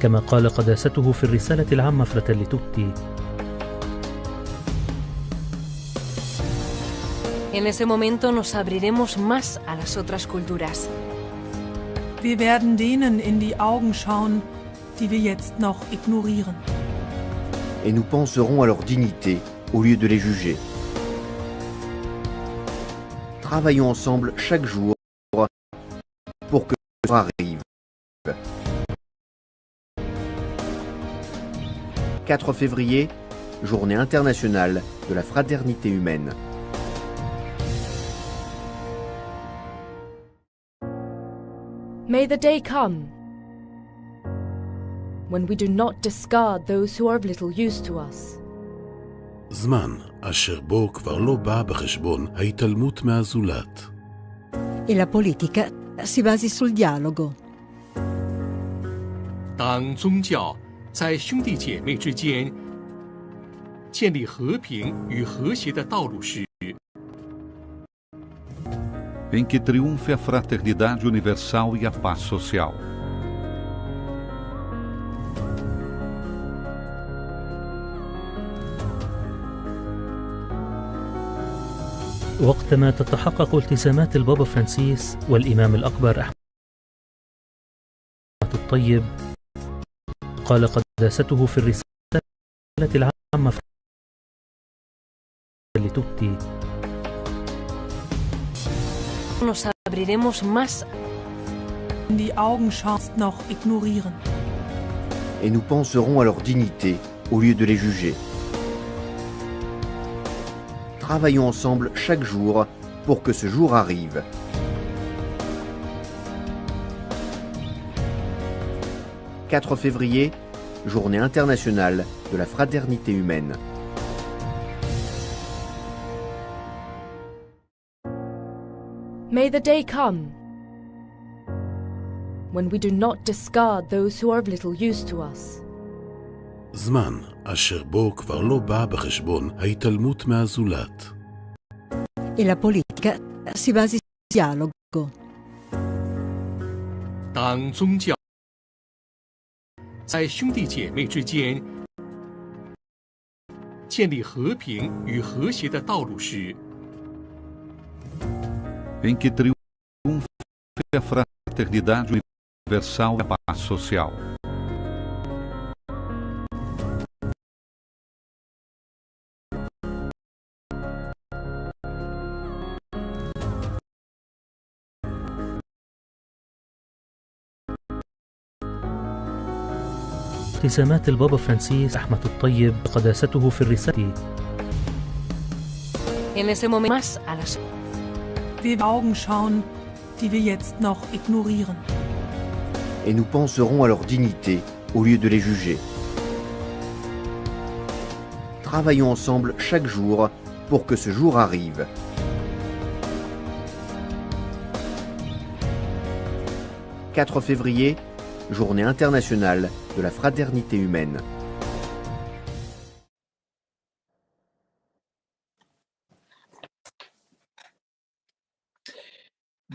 كما قال قداسته في الرسالة العامة Fratelli Tutti. En ese momento nos abriremos más a las otras culturas. Wir werden denen in die Augen schauen, die wir jetzt noch ignorieren. Et nous penserons à leur dignité au lieu de les juger. Travaillons ensemble chaque jour pour que ce jour arrive. 4 février, journée internationale de la fraternité humaine. May the day come when we do not discard those who are of little use to us. זמן אשר בו כבר לא בא בחשבון ההתעלמות מהזולת. E la politica si basi sul dialogo. 当宗教在兄弟姐妹之间建立和平与和谐的道路时， em que triunfe a fraternidade universal e a paz social. وقتما تتحقق التزامات البابا فرانسيس والإمام الأكبر أحمد الطيب، قال قداسته في الرسالة العامة Fratelli Tutti. Nos abriremos más In die Augen schaust noch ignorieren. Et nous penserons à leur dignité au lieu de les juger. Travaillons ensemble chaque jour pour que ce jour arrive. « 4 février, journée internationale de la fraternité humaine. May the day come when we do not discard those who are of little use to us. זמן אשר בו כבר לא בא בחשבון ההתעלמות מהזולת. E la politica si basi sul dialogo. 当宗教在兄弟姐妹之间建立和平与和谐的道路时， em que triunfe a fraternidade universal e a paz social. التزامات البابا فرانسيس أحمد الطيب قداسته في الرسالة. en ese momento más a las Wir Augen schauen, die wir jetzt noch ignorieren. Et nous penserons à leur dignité au lieu de les juger. Travaillons ensemble chaque jour pour que ce jour arrive. « 4 février, journée internationale de la fraternité humaine.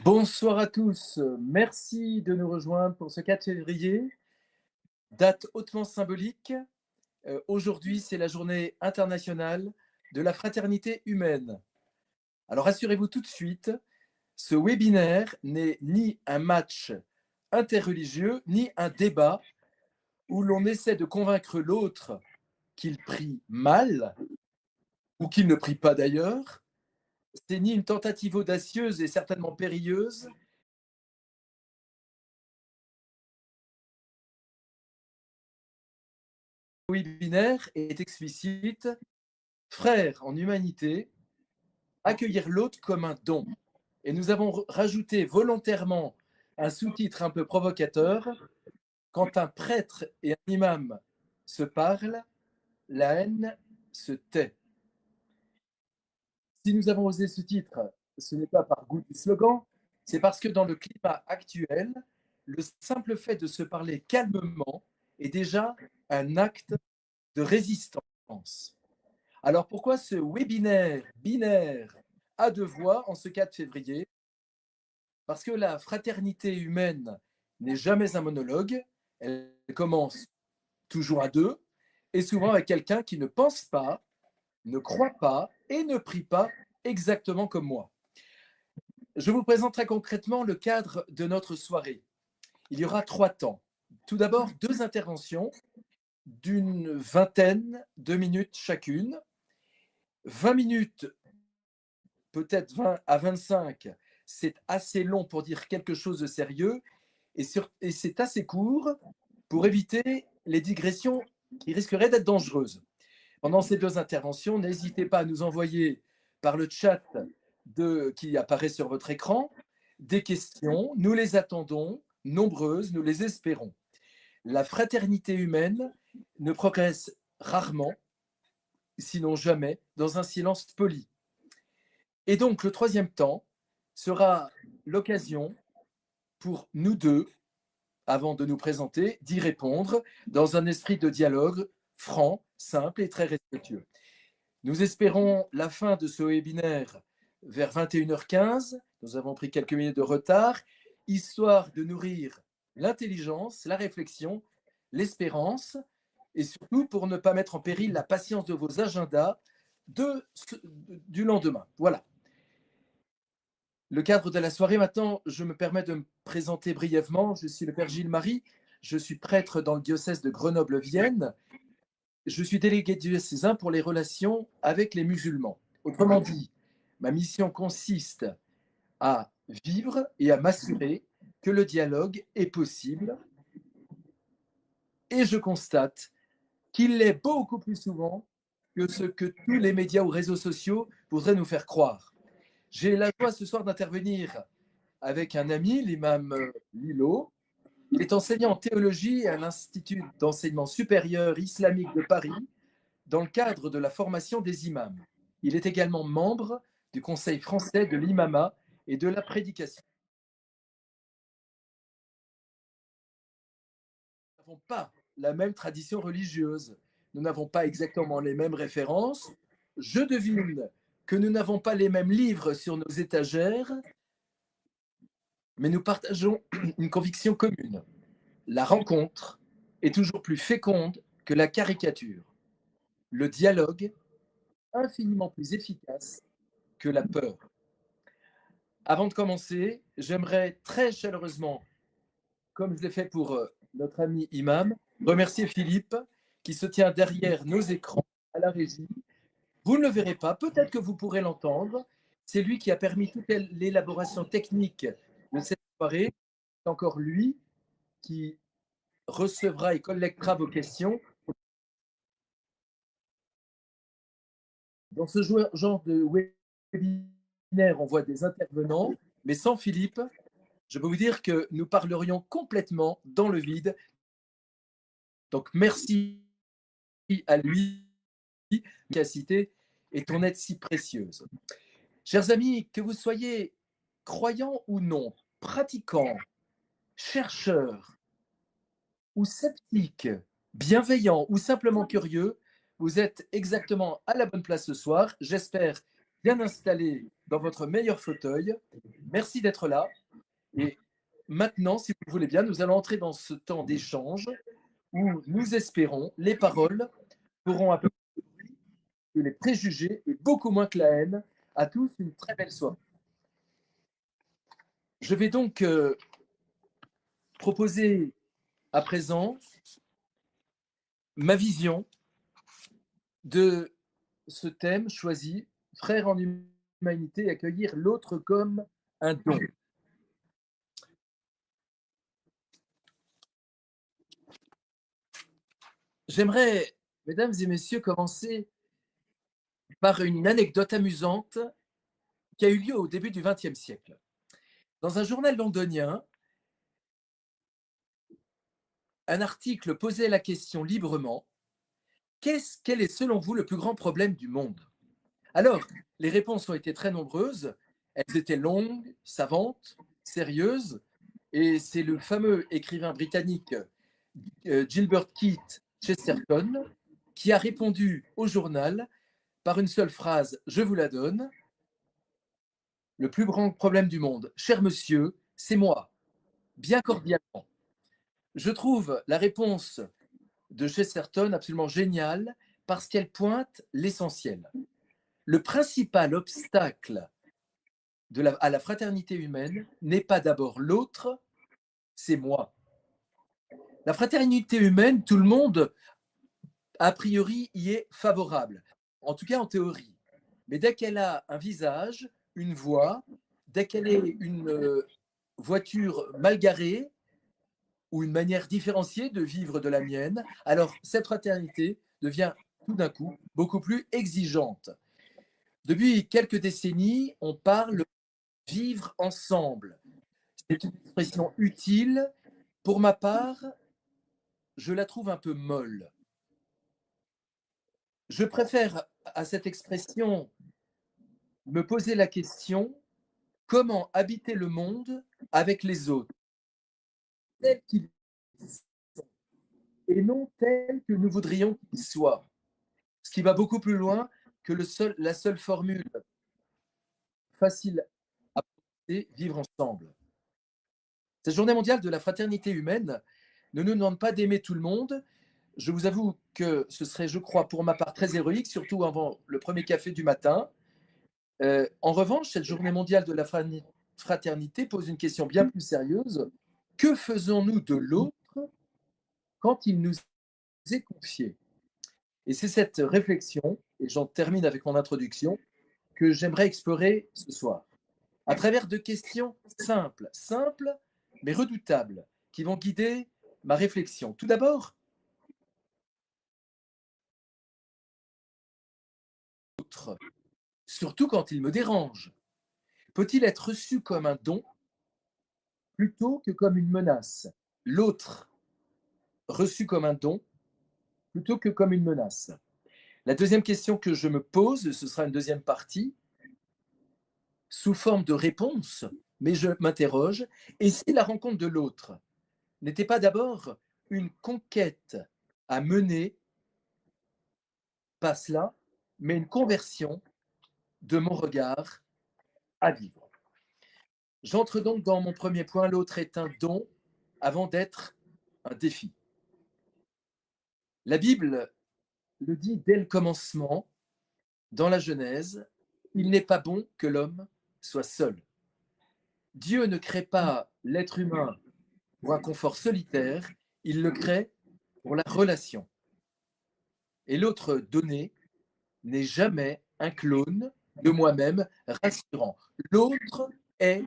Bonsoir à tous, merci de nous rejoindre pour ce 4 février, date hautement symbolique. Aujourd'hui, c'est la journée internationale de la fraternité humaine. Alors rassurez-vous tout de suite, ce webinaire n'est ni un match interreligieux, ni un débat où l'on essaie de convaincre l'autre qu'il prie mal, ou qu'il ne prie pas d'ailleurs. C'est ni une tentative audacieuse et certainement périlleuse. Le webinaire est explicite. Frères en humanité, accueillir l'autre comme un don. Et nous avons rajouté volontairement un sous-titre un peu provocateur. Quand un prêtre et un imam se parlent, la haine se tait. Si nous avons osé ce titre, ce n'est pas par goût du slogan, c'est parce que dans le climat actuel, le simple fait de se parler calmement est déjà un acte de résistance. Alors pourquoi ce webinaire binaire à 2 voix en ce 4 février? Parce que la fraternité humaine n'est jamais un monologue, elle commence toujours à deux et souvent avec quelqu'un qui ne pense pas, ne croit pas et ne prie pas exactement comme moi. Je vous présente très concrètement le cadre de notre soirée. Il y aura 3 temps. Tout d'abord, 2 interventions d'une vingtaine de minutes chacune. 20 minutes, peut-être 20 à 25, c'est assez long pour dire quelque chose de sérieux et c'est assez court pour éviter les digressions qui risqueraient d'être dangereuses. Pendant ces 2 interventions, n'hésitez pas à nous envoyer par le chat qui apparaît sur votre écran des questions. Nous les attendons, nombreuses, nous les espérons. La fraternité humaine ne progresse rarement, sinon jamais, dans un silence poli. Et donc, le 3e temps sera l'occasion pour nous deux, avant de nous présenter, d'y répondre dans un esprit de dialogue franc, simple et très respectueux. Nous espérons la fin de ce webinaire vers 21h15. Nous avons pris quelques minutes de retard, histoire de nourrir l'intelligence, la réflexion, l'espérance, et surtout pour ne pas mettre en péril la patience de vos agendas du lendemain. Voilà. Le cadre de la soirée, maintenant, je me permets de me présenter brièvement. Je suis le Père Gilles Marie, je suis prêtre dans le diocèse de Grenoble-Vienne. Je suis délégué diocésain pour les relations avec les musulmans. Autrement dit, ma mission consiste à vivre et à m'assurer que le dialogue est possible. Et je constate qu'il l'est beaucoup plus souvent que ce que tous les médias ou réseaux sociaux voudraient nous faire croire. J'ai la joie ce soir d'intervenir avec un ami, l'imam Lilo. Il est enseignant en théologie à l'Institut d'enseignement supérieur islamique de Paris dans le cadre de la formation des imams. Il est également membre du Conseil français de l'imama et de la prédication. Nous n'avons pas la même tradition religieuse. Nous n'avons pas exactement les mêmes références. Je devine que nous n'avons pas les mêmes livres sur nos étagères, mais nous partageons une conviction commune. La rencontre est toujours plus féconde que la caricature. Le dialogue, infiniment plus efficace que la peur. Avant de commencer, j'aimerais très chaleureusement, comme je l'ai fait pour notre ami imam, remercier Philippe qui se tient derrière nos écrans à la régie. Vous ne le verrez pas, peut-être que vous pourrez l'entendre. C'est lui qui a permis toute l'élaboration technique de cette soirée. C'est encore lui qui recevra et collectera vos questions. Dans ce genre de webinaire, on voit des intervenants, mais sans Philippe, je peux vous dire que nous parlerions complètement dans le vide. Donc, merci à lui, efficacité et ton aide si précieuse. Chers amis, que vous soyez croyants ou non, pratiquants, chercheurs ou sceptiques, bienveillants ou simplement curieux, vous êtes exactement à la bonne place ce soir. J'espère bien installé dans votre meilleur fauteuil. Merci d'être là. Et maintenant, si vous voulez bien, nous allons entrer dans ce temps d'échange où nous espérons les paroles feront un peu plus que les préjugés et beaucoup moins que la haine. À tous, une très belle soirée. Je vais donc proposer à présent ma vision de ce thème choisi, frère en humanité, accueillir l'autre comme un don. J'aimerais, mesdames et messieurs, commencer par une anecdote amusante qui a eu lieu au début du XXe siècle. Dans un journal londonien, un article posait la question librement: quel est selon vous le plus grand problème du monde? Alors, les réponses ont été très nombreuses, elles étaient longues, savantes, sérieuses, et c'est le fameux écrivain britannique Gilbert Keith Chesterton qui a répondu au journal par une seule phrase, je vous la donne: le plus grand problème du monde, cher monsieur, c'est moi, bien cordialement. Je trouve la réponse de Chesterton absolument géniale parce qu'elle pointe l'essentiel. Le principal obstacle à la fraternité humaine n'est pas d'abord l'autre, c'est moi. La fraternité humaine, tout le monde, a priori, y est favorable, en tout cas en théorie. Mais dès qu'elle a un visage, une voix, dès qu'elle est une voiture mal garée ou une manière différenciée de vivre de la mienne, alors cette fraternité devient tout d'un coup beaucoup plus exigeante. Depuis quelques décennies, on parle de vivre ensemble. C'est une expression utile. Pour ma part, je la trouve un peu molle. Je préfère à cette expression me poser la question: comment habiter le monde avec les autres, tels qu'ils sont, et non tels que nous voudrions qu'ils soient. Ce qui va beaucoup plus loin que la seule formule facile à penser, vivre ensemble. Cette journée mondiale de la fraternité humaine ne nous demande pas d'aimer tout le monde. Je vous avoue que ce serait, je crois, pour ma part, très héroïque, surtout avant le premier café du matin. En revanche, cette journée mondiale de la fraternité pose une question bien plus sérieuse. Que faisons-nous de l'autre quand il nous est confié? Et c'est cette réflexion, et j'en termine avec mon introduction, que j'aimerais explorer ce soir, à travers deux questions simples mais redoutables, qui vont guider ma réflexion. Tout d'abord, l'autre, surtout quand il me dérange, peut-il être reçu comme un don plutôt que comme une menace? L'autre, reçu comme un don plutôt que comme une menace. La deuxième question que je me pose, ce sera une deuxième partie, sous forme de réponse, mais je m'interroge, et si la rencontre de l'autre n'était pas d'abord une conquête à mener, pas cela, mais une conversion de mon regard à vivre. J'entre donc dans mon premier point, l'autre est un don avant d'être un défi. La Bible le dit dès le commencement, dans la Genèse, il n'est pas bon que l'homme soit seul. Dieu ne crée pas l'être humain pour un confort solitaire, il le crée pour la relation. Et l'autre donné n'est jamais un clone de moi-même rassurant. L'autre est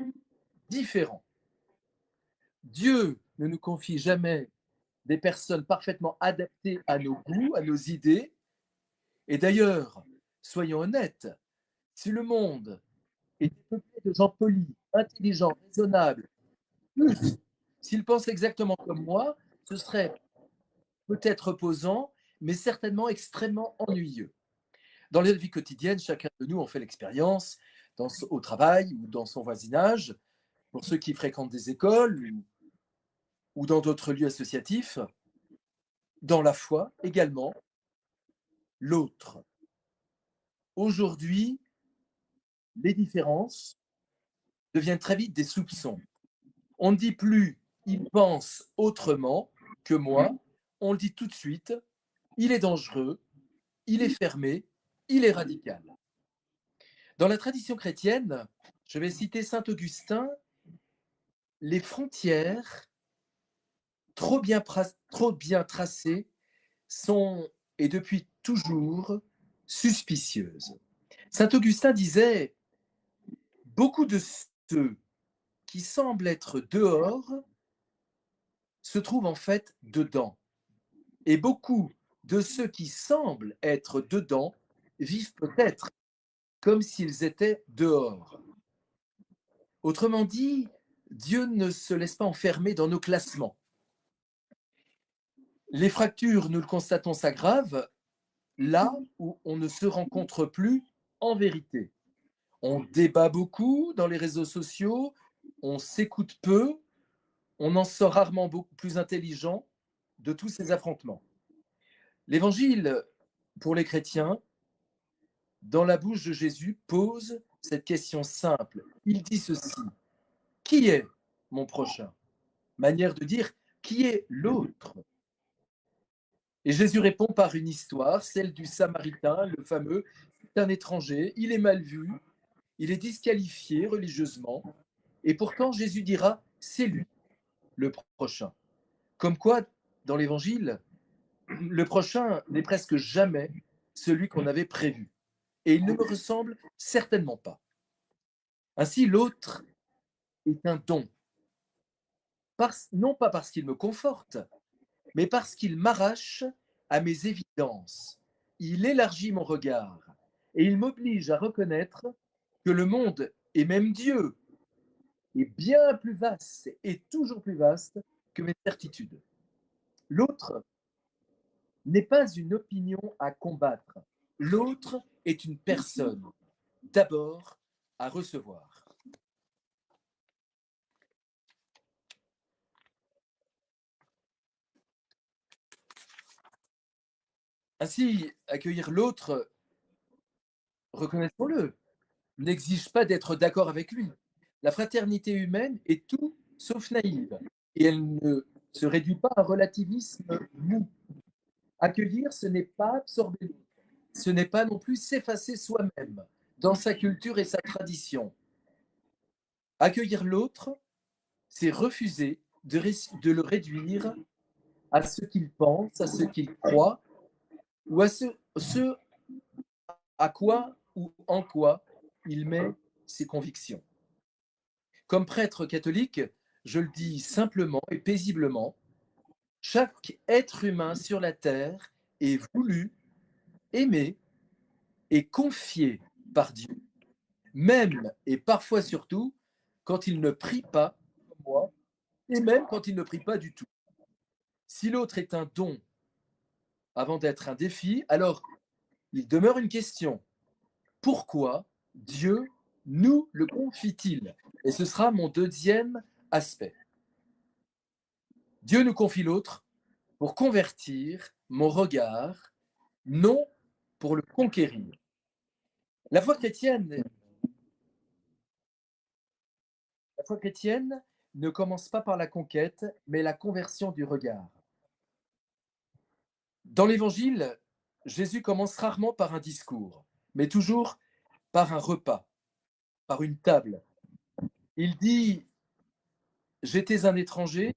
différent. Dieu ne nous confie jamais des personnes parfaitement adaptées à nos goûts, à nos idées. Et d'ailleurs, soyons honnêtes, si le monde était peuplé de gens polis, intelligents, raisonnables, s'ils pensent exactement comme moi, ce serait peut-être reposant, mais certainement extrêmement ennuyeux. Dans la vie quotidienne, chacun de nous en fait l'expérience, au travail ou dans son voisinage, pour ceux qui fréquentent des écoles ou dans d'autres lieux associatifs, dans la foi également, l'autre. Aujourd'hui, les différences deviennent très vite des soupçons. On ne dit plus « il pense autrement que moi », on le dit tout de suite « il est dangereux, il est fermé, il est radical ». Dans la tradition chrétienne, je vais citer saint Augustin, les frontières trop bien tracées sont, et depuis toujours, suspicieuses. Saint Augustin disait « beaucoup de ceux qui semblent être dehors se trouvent en fait dedans. Et beaucoup de ceux qui semblent être dedans vivent peut-être comme s'ils étaient dehors. » Autrement dit, Dieu ne se laisse pas enfermer dans nos classements. Les fractures, nous le constatons, s'aggravent là où on ne se rencontre plus en vérité. On débat beaucoup dans les réseaux sociaux, on s'écoute peu, on en sort rarement beaucoup plus intelligent de tous ces affrontements. L'Évangile, pour les chrétiens, dans la bouche de Jésus, pose cette question simple. Il dit ceci: qui est mon prochain? Manière de dire, qui est l'autre? Et Jésus répond par une histoire, celle du Samaritain, le fameux, c'est un étranger, il est mal vu, il est disqualifié religieusement, et pourtant Jésus dira, c'est lui, le prochain. Comme quoi, dans l'Évangile, le prochain n'est presque jamais celui qu'on avait prévu, et il ne me ressemble certainement pas. Ainsi, l'autre est un don, non pas parce qu'il me conforte, mais parce qu'il m'arrache à mes évidences. Il élargit mon regard et il m'oblige à reconnaître que le monde, et même Dieu, est bien plus vaste et toujours plus vaste que mes certitudes. L'autre n'est pas une opinion à combattre. L'autre est une personne, d'abord à recevoir. Ainsi, accueillir l'autre, reconnaissons-le, n'exige pas d'être d'accord avec lui. La fraternité humaine est tout sauf naïve et elle ne se réduit pas à un relativisme mou. Accueillir, ce n'est pas absorber l'autre, ce n'est pas non plus s'effacer soi-même dans sa culture et sa tradition. Accueillir l'autre, c'est refuser de le réduire à ce qu'il pense, à ce qu'il croit, ou à ce à quoi ou en quoi il met ses convictions. Comme prêtre catholique, je le dis simplement et paisiblement, chaque être humain sur la terre est voulu, aimé et confié par Dieu, même et parfois surtout quand il ne prie pas comme moi, et même quand il ne prie pas du tout. Si l'autre est un don avant d'être un défi, alors il demeure une question. Pourquoi Dieu nous le confie-t-il? Et ce sera mon deuxième aspect. Dieu nous confie l'autre pour convertir mon regard, non pour le conquérir. La foi chrétienne ne commence pas par la conquête, mais la conversion du regard. Dans l'Évangile, Jésus commence rarement par un discours, mais toujours par un repas, par une table. Il dit « J'étais un étranger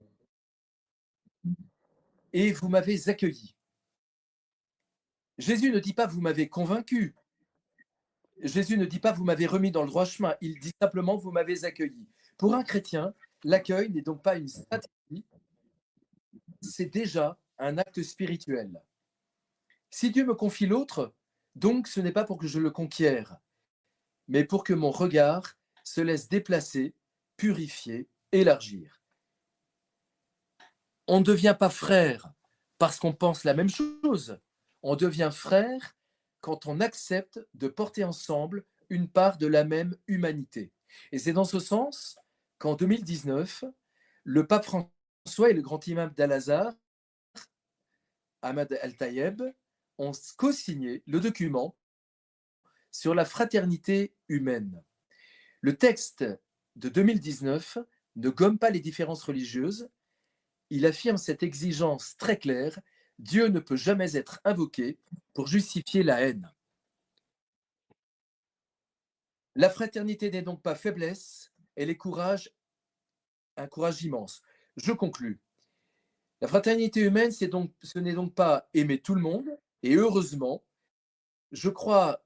et vous m'avez accueilli ». Jésus ne dit pas « Vous m'avez convaincu ». Jésus ne dit pas « Vous m'avez remis dans le droit chemin ». Il dit simplement « Vous m'avez accueilli ». Pour un chrétien, l'accueil n'est donc pas une stratégie, c'est déjà un acte spirituel. Si Dieu me confie l'autre, donc ce n'est pas pour que je le conquière, mais pour que mon regard se laisse déplacer, purifier, élargir. On ne devient pas frère parce qu'on pense la même chose. On devient frère quand on accepte de porter ensemble une part de la même humanité. Et c'est dans ce sens qu'en 2019, le pape François et le grand imam d'Al-Azhar, Ahmad Al-Tayeb, ont co-signé le document sur la fraternité humaine. Le texte de 2019 ne gomme pas les différences religieuses. Il affirme cette exigence très claire: Dieu ne peut jamais être invoqué pour justifier la haine. La fraternité n'est donc pas faiblesse, elle est courage, un courage immense. Je conclus. La fraternité humaine, ce n'est donc pas aimer tout le monde, et heureusement, je crois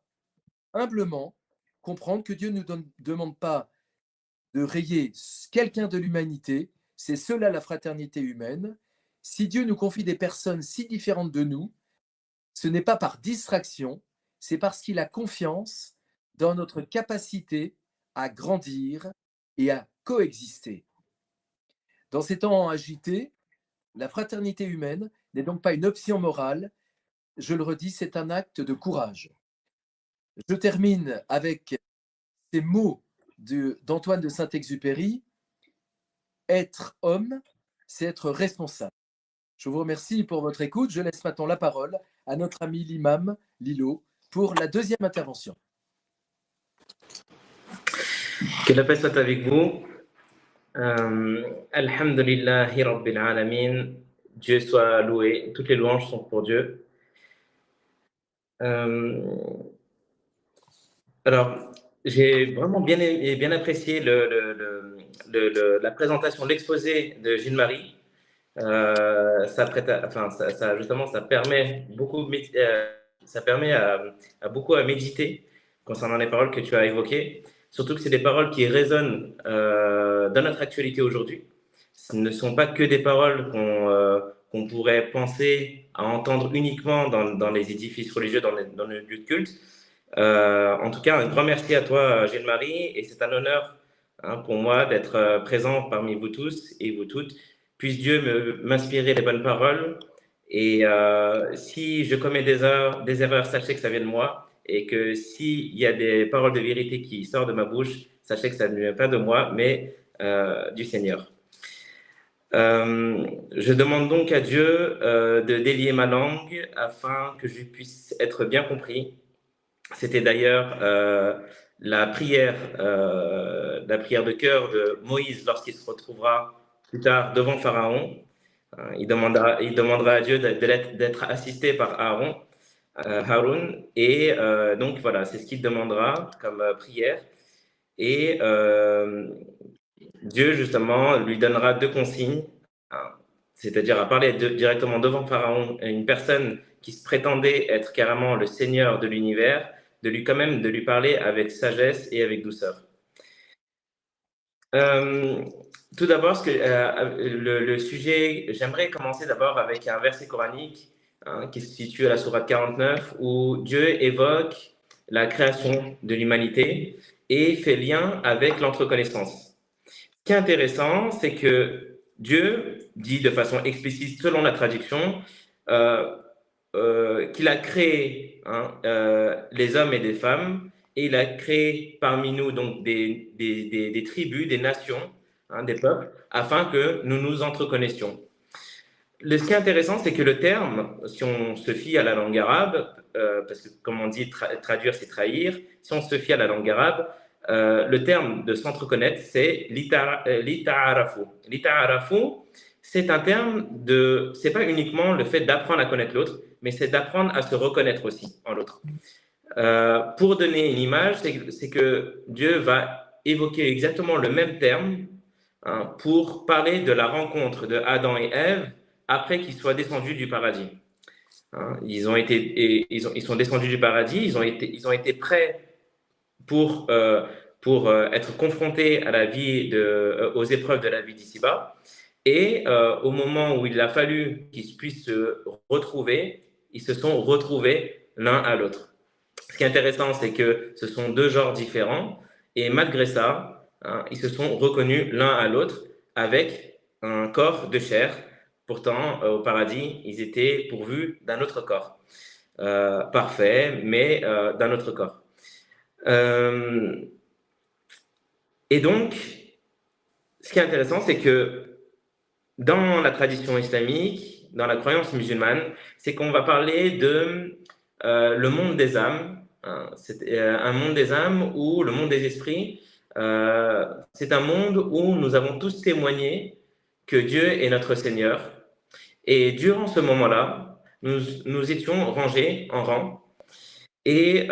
humblement comprendre que Dieu ne nous demande pas de rayer quelqu'un de l'humanité, c'est cela la fraternité humaine. Si Dieu nous confie des personnes si différentes de nous, ce n'est pas par distraction, c'est parce qu'il a confiance dans notre capacité à grandir et à coexister. Dans ces temps agités, la fraternité humaine n'est donc pas une option morale, je le redis, c'est un acte de courage. Je termine avec ces mots d'Antoine de Saint-Exupéry: être homme, c'est être responsable. Je vous remercie pour votre écoute. Je laisse maintenant la parole à notre ami l'imam Lilo pour la deuxième intervention. Que la paix soit avec vous. Alhamdulillahi Rabbil Alamin. Dieu soit loué. Toutes les louanges sont pour Dieu. Alors, j'ai vraiment bien apprécié la présentation, l'exposé de Gilles-Marie. Justement, ça permet à beaucoup à méditer concernant les paroles que tu as évoquées. Surtout que c'est des paroles qui résonnent dans notre actualité aujourd'hui. Ce ne sont pas que des paroles qu'on pourrait penser à entendre uniquement dans les édifices religieux, dans les lieux de culte. En tout cas, un grand merci à toi, Gilles-Marie, et c'est un honneur pour moi d'être présent parmi vous tous et vous toutes. Puisse Dieu m'inspirer les bonnes paroles, et si je commets des erreurs, sachez que ça vient de moi, et que s'il y a des paroles de vérité qui sortent de ma bouche, sachez que ça ne vient pas de moi, mais du Seigneur. Je demande donc à Dieu de délier ma langue afin que je puisse être bien compris. C'était d'ailleurs la prière de cœur de Moïse lorsqu'il se retrouvera plus tard devant Pharaon. Il demandera à Dieu d'être assisté par Haroun, et donc voilà, c'est ce qu'il demandera comme prière. Et Dieu, justement, lui donnera 2 consignes, c'est-à-dire à parler directement devant Pharaon, une personne qui se prétendait être carrément le Seigneur de l'univers, de lui parler avec sagesse et avec douceur. Tout d'abord, le sujet, j'aimerais commencer d'abord avec un verset coranique qui se situe à la sourate 49, où Dieu évoque la création de l'humanité et fait lien avec l'entreconnaissance. Ce qui est intéressant, c'est que Dieu dit de façon explicite, selon la traduction, qu'il a créé les hommes et des femmes, et il a créé parmi nous donc des tribus, des nations, des peuples, afin que nous nous entreconnaisions. Ce qui est intéressant, c'est que le terme, si on se fie à la langue arabe, parce que comme on dit, traduire c'est trahir, si on se fie à la langue arabe, le terme de s'entreconnaître, c'est lita'arafu. Lita'arafu, c'est un terme c'est pas uniquement le fait d'apprendre à connaître l'autre, mais c'est d'apprendre à se reconnaître aussi en l'autre. Pour donner une image, c'est que Dieu va évoquer exactement le même terme pour parler de la rencontre de Adam et Ève après qu'ils soient descendus du paradis. Ils sont descendus du paradis, ils ont été prêts pour être confrontés à la vie aux épreuves de la vie d'ici-bas. Et au moment où il a fallu qu'ils puissent se retrouver, ils se sont retrouvés l'un à l'autre. Ce qui est intéressant, c'est que ce sont 2 genres différents, et malgré ça, ils se sont reconnus l'un à l'autre avec un corps de chair. Pourtant, au paradis, ils étaient pourvus d'un autre corps. Parfait, mais d'un autre corps. Et donc, ce qui est intéressant, c'est que dans la tradition islamique, dans la croyance musulmane, c'est qu'on va parler de le monde des âmes. C'est un monde des âmes ou le monde des esprits. C'est un monde où nous avons tous témoigné que Dieu est notre Seigneur. Et durant ce moment-là, nous étions rangés en rang. Et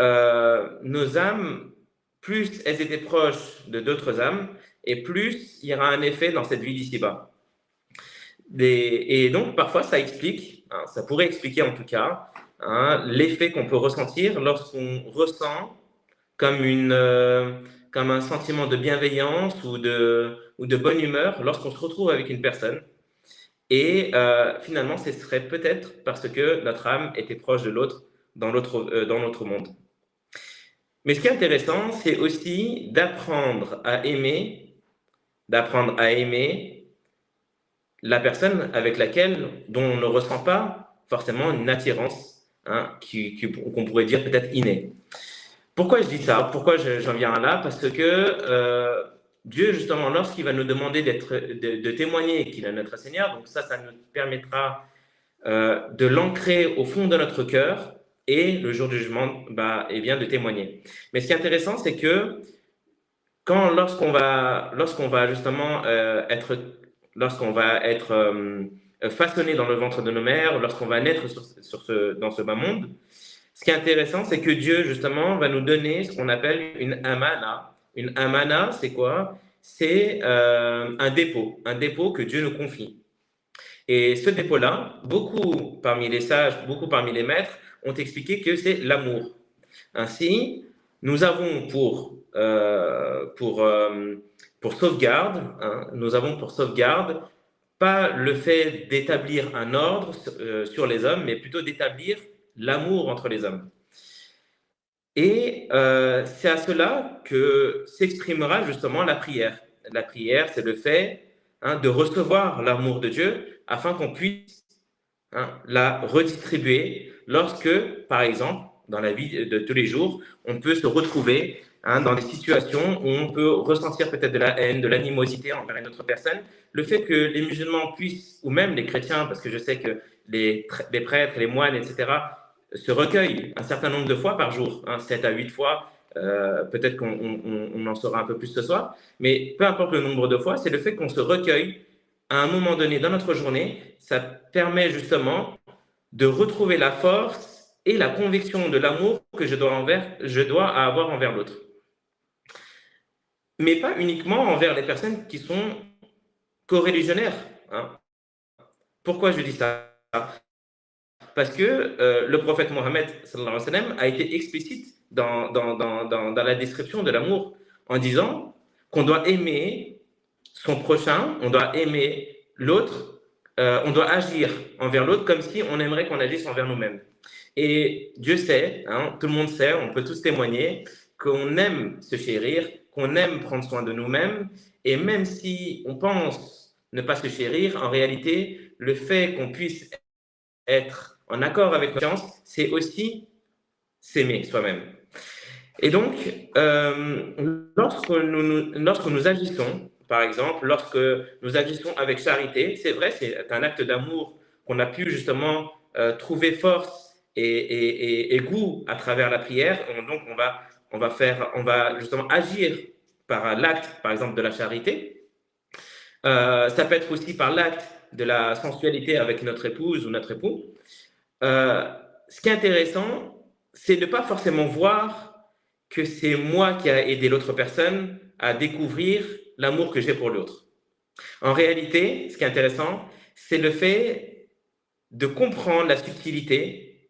nos âmes, plus elles étaient proches de d'autres âmes, et plus il y aura un effet dans cette vie d'ici-bas. Et donc, parfois, ça explique, ça pourrait expliquer en tout cas, l'effet qu'on peut ressentir lorsqu'on ressent comme un sentiment de bienveillance ou de bonne humeur lorsqu'on se retrouve avec une personne. Et finalement, ce serait peut-être parce que notre âme était proche de l'autre dans notre monde. Mais ce qui est intéressant, c'est aussi d'apprendre à aimer la personne avec dont on ne ressent pas forcément une attirance, qu'on pourrait dire peut-être innée. Pourquoi je dis ça? Pourquoi j'en viens là? Parce que Dieu, justement, lorsqu'il va nous demander de témoigner qu'il est notre Seigneur, donc ça nous permettra de l'ancrer au fond de notre cœur, et le jour du jugement, de témoigner. Mais ce qui est intéressant, c'est que lorsqu'on va justement lorsqu'on va être façonné dans le ventre de nos mères, lorsqu'on va naître dans ce bas monde, ce qui est intéressant, c'est que Dieu, justement, va nous donner ce qu'on appelle une amana. Une amana, c'est quoi? C'est un dépôt que Dieu nous confie. Et ce dépôt-là, beaucoup parmi les sages, beaucoup parmi les maîtres ont expliqué que c'est l'amour. Ainsi, nous avons pour sauvegarde, nous avons pour sauvegarde pas le fait d'établir un ordre sur les hommes, mais plutôt d'établir l'amour entre les hommes. Et c'est à cela que s'exprimera justement la prière. La prière, c'est le fait de recevoir l'amour de Dieu afin qu'on puisse la redistribuer lorsque, par exemple, dans la vie de tous les jours, on peut se retrouver dans des situations où on peut ressentir peut-être de la haine, de l'animosité envers une autre personne. Le fait que les musulmans puissent, ou même les chrétiens, parce que je sais que les prêtres, les moines, etc., se recueillent un certain nombre de fois par jour, 7 à 8 fois, peut-être qu'on en saura un peu plus ce soir, mais peu importe le nombre de fois, c'est le fait qu'on se recueille à un moment donné dans notre journée, ça permet justement de retrouver la force et la conviction de l'amour que je dois avoir envers l'autre. Mais pas uniquement envers les personnes qui sont co-religionnaires. Pourquoi je dis ça? Parce que le prophète Mohammed sallallahu alayhi wa sallam a été explicite dans la description de l'amour en disant qu'on doit aimer son prochain, on doit aimer l'autre, on doit agir envers l'autre comme si on aimerait qu'on agisse envers nous-mêmes. Et Dieu sait, tout le monde sait, on peut tous témoigner qu'on aime se chérir, qu'on aime prendre soin de nous-mêmes, et même si on pense ne pas se chérir, en réalité, le fait qu'on puisse être en accord avec notre conscience, c'est aussi s'aimer soi-même. Et donc, lorsque nous agissons, par exemple, lorsque nous agissons avec charité, c'est vrai, c'est un acte d'amour qu'on a pu justement trouver force et goût à travers la prière. Donc, on va justement agir par l'acte, par exemple, de la charité. Ça peut être aussi par l'acte de la sensualité avec notre épouse ou notre époux. Ce qui est intéressant, c'est de ne pas forcément voir que c'est moi qui a aidé l'autre personne à découvrir l'amour que j'ai pour l'autre. En réalité, ce qui est intéressant, c'est le fait de comprendre la subtilité.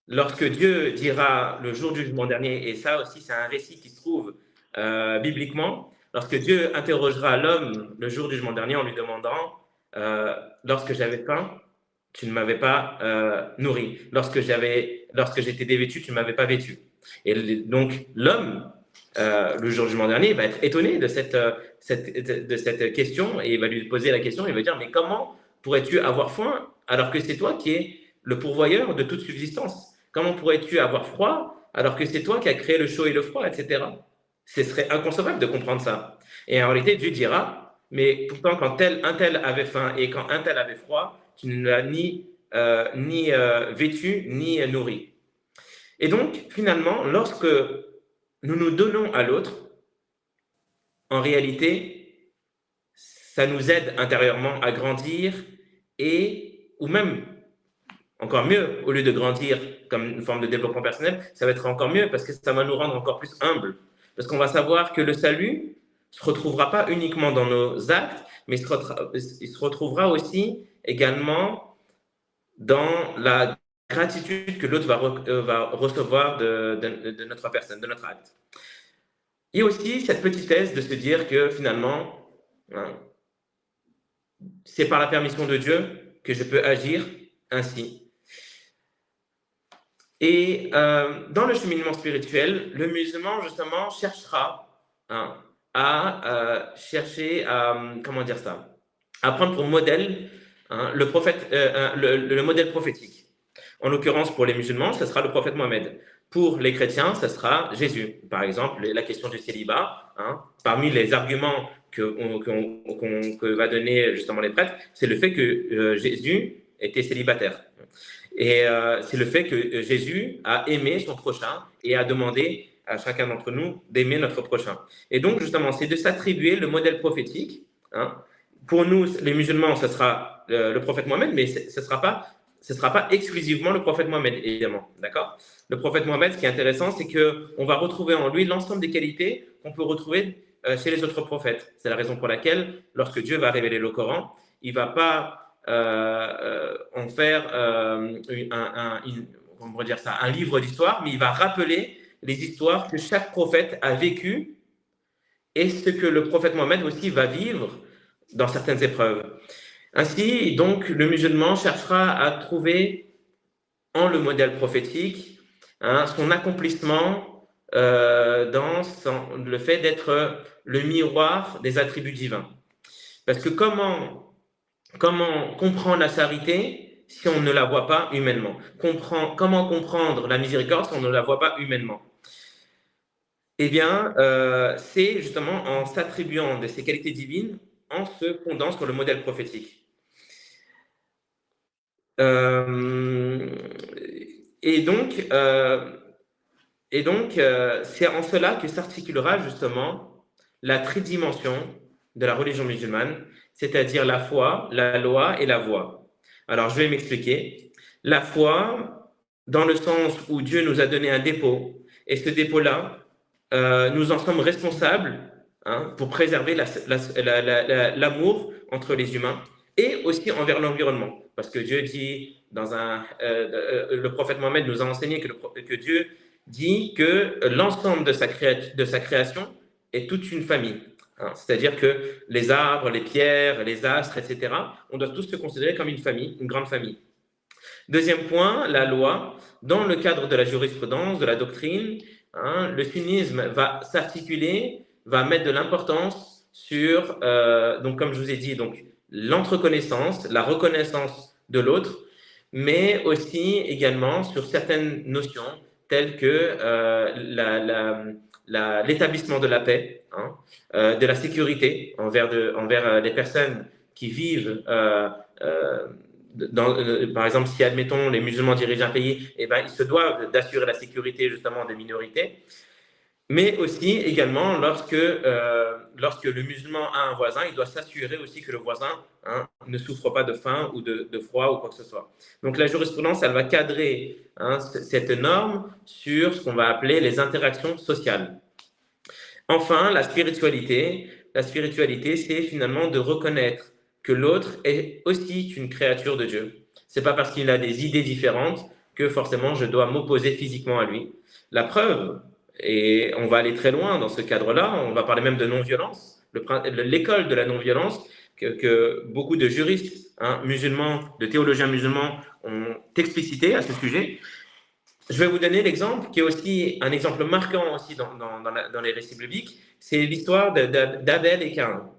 Lorsque Dieu dira le jour du jugement dernier, et ça aussi c'est un récit qui se trouve bibliquement, lorsque Dieu interrogera l'homme le jour du jugement dernier en lui demandant lorsque j'avais faim, tu ne m'avais pas nourri. Lorsque j'étais dévêtu, tu ne m'avais pas vêtu. Et donc, l'homme, le jour du jugement dernier, va être étonné de cette question et il va lui poser la question, il va dire, mais comment pourrais-tu avoir faim alors que c'est toi qui es le pourvoyeur de toute subsistance? Comment pourrais-tu avoir froid alors que c'est toi qui as créé le chaud et le froid, etc. Ce serait inconcevable de comprendre ça. Et en réalité, Dieu dira, mais pourtant, quand un tel avait faim et quand un tel avait froid, tu ne l'as ni vêtu, ni nourri. Et donc, finalement, lorsque nous nous donnons à l'autre, en réalité, ça nous aide intérieurement à grandir ou même, encore mieux, au lieu de grandir comme une forme de développement personnel, ça va être encore mieux parce que ça va nous rendre encore plus humbles. Parce qu'on va savoir que le salut ne se retrouvera pas uniquement dans nos actes, mais il se retrouvera aussi également dans la gratitude que l'autre va recevoir de notre personne, de notre acte. Il y a aussi cette petitesse de se dire que finalement, c'est par la permission de Dieu que je peux agir ainsi. Et dans le cheminement spirituel, le musulman justement cherchera à prendre pour modèle le modèle prophétique. En l'occurrence, pour les musulmans, ce sera le prophète Mohammed. Pour les chrétiens, ce sera Jésus. Par exemple, la question du célibat, parmi les arguments que va donner justement les prêtres, c'est le fait que Jésus était célibataire. Et c'est le fait que Jésus a aimé son prochain et a demandé à chacun d'entre nous d'aimer notre prochain. Et donc, justement, c'est de s'attribuer le modèle prophétique. Hein. Pour nous, les musulmans, ce sera le prophète Mohammed, mais ce ne sera pas exclusivement le prophète Mohammed, évidemment. D'accord ? Le prophète Mohammed, ce qui est intéressant, c'est qu'on va retrouver en lui l'ensemble des qualités qu'on peut retrouver chez les autres prophètes. C'est la raison pour laquelle, lorsque Dieu va révéler le Coran, il ne va pas en faire un livre d'histoire, mais il va rappeler les histoires que chaque prophète a vécues et ce que le prophète Mohammed aussi va vivre dans certaines épreuves. Ainsi, donc, le musulman cherchera à trouver en le modèle prophétique son accomplissement dans le fait d'être le miroir des attributs divins. Parce que comment comprendre la charité si on ne la voit pas humainement? Comment comprendre la miséricorde si on ne la voit pas humainement? Eh bien, c'est justement en s'attribuant de ces qualités divines, en se fondant sur le modèle prophétique. Et donc, c'est en cela que s'articulera justement la tridimension de la religion musulmane, c'est-à-dire la foi, la loi et la voie. Alors, je vais m'expliquer. La foi, dans le sens où Dieu nous a donné un dépôt, et ce dépôt-là, nous en sommes responsables pour préserver l'amour entre les humains et aussi envers l'environnement. Parce que Dieu dit, le prophète Mohammed nous a enseigné que Dieu dit que l'ensemble de sa création est toute une famille. C'est-à-dire que les arbres, les pierres, les astres, etc., on doit tous se considérer comme une famille, une grande famille. Deuxième point, la loi. Dans le cadre de la jurisprudence, de la doctrine, le sunnisme va s'articuler, va mettre de l'importance sur, donc comme je vous ai dit, donc l'entreconnaissance, la reconnaissance de l'autre, mais aussi également sur certaines notions telles que l'établissement de la paix, de la sécurité envers les personnes qui vivent, par exemple, si admettons les musulmans dirigent un pays, eh ben, ils se doivent d'assurer la sécurité justement des minorités, mais aussi également lorsque le musulman a un voisin, il doit s'assurer aussi que le voisin ne souffre pas de faim ou de froid ou quoi que ce soit. Donc la jurisprudence, elle va cadrer cette norme sur ce qu'on va appeler les interactions sociales. Enfin, la spiritualité, c'est finalement de reconnaître que l'autre est aussi une créature de Dieu. C'est pas parce qu'il a des idées différentes que forcément je dois m'opposer physiquement à lui. La preuve, et on va aller très loin dans ce cadre-là, on va parler même de non-violence, l'école de la non-violence que beaucoup de juristes musulmans, de théologiens musulmans ont explicité à ce sujet. Je vais vous donner l'exemple qui est aussi un exemple marquant aussi dans les récits bibliques, c'est l'histoire d'Abel et Caïn.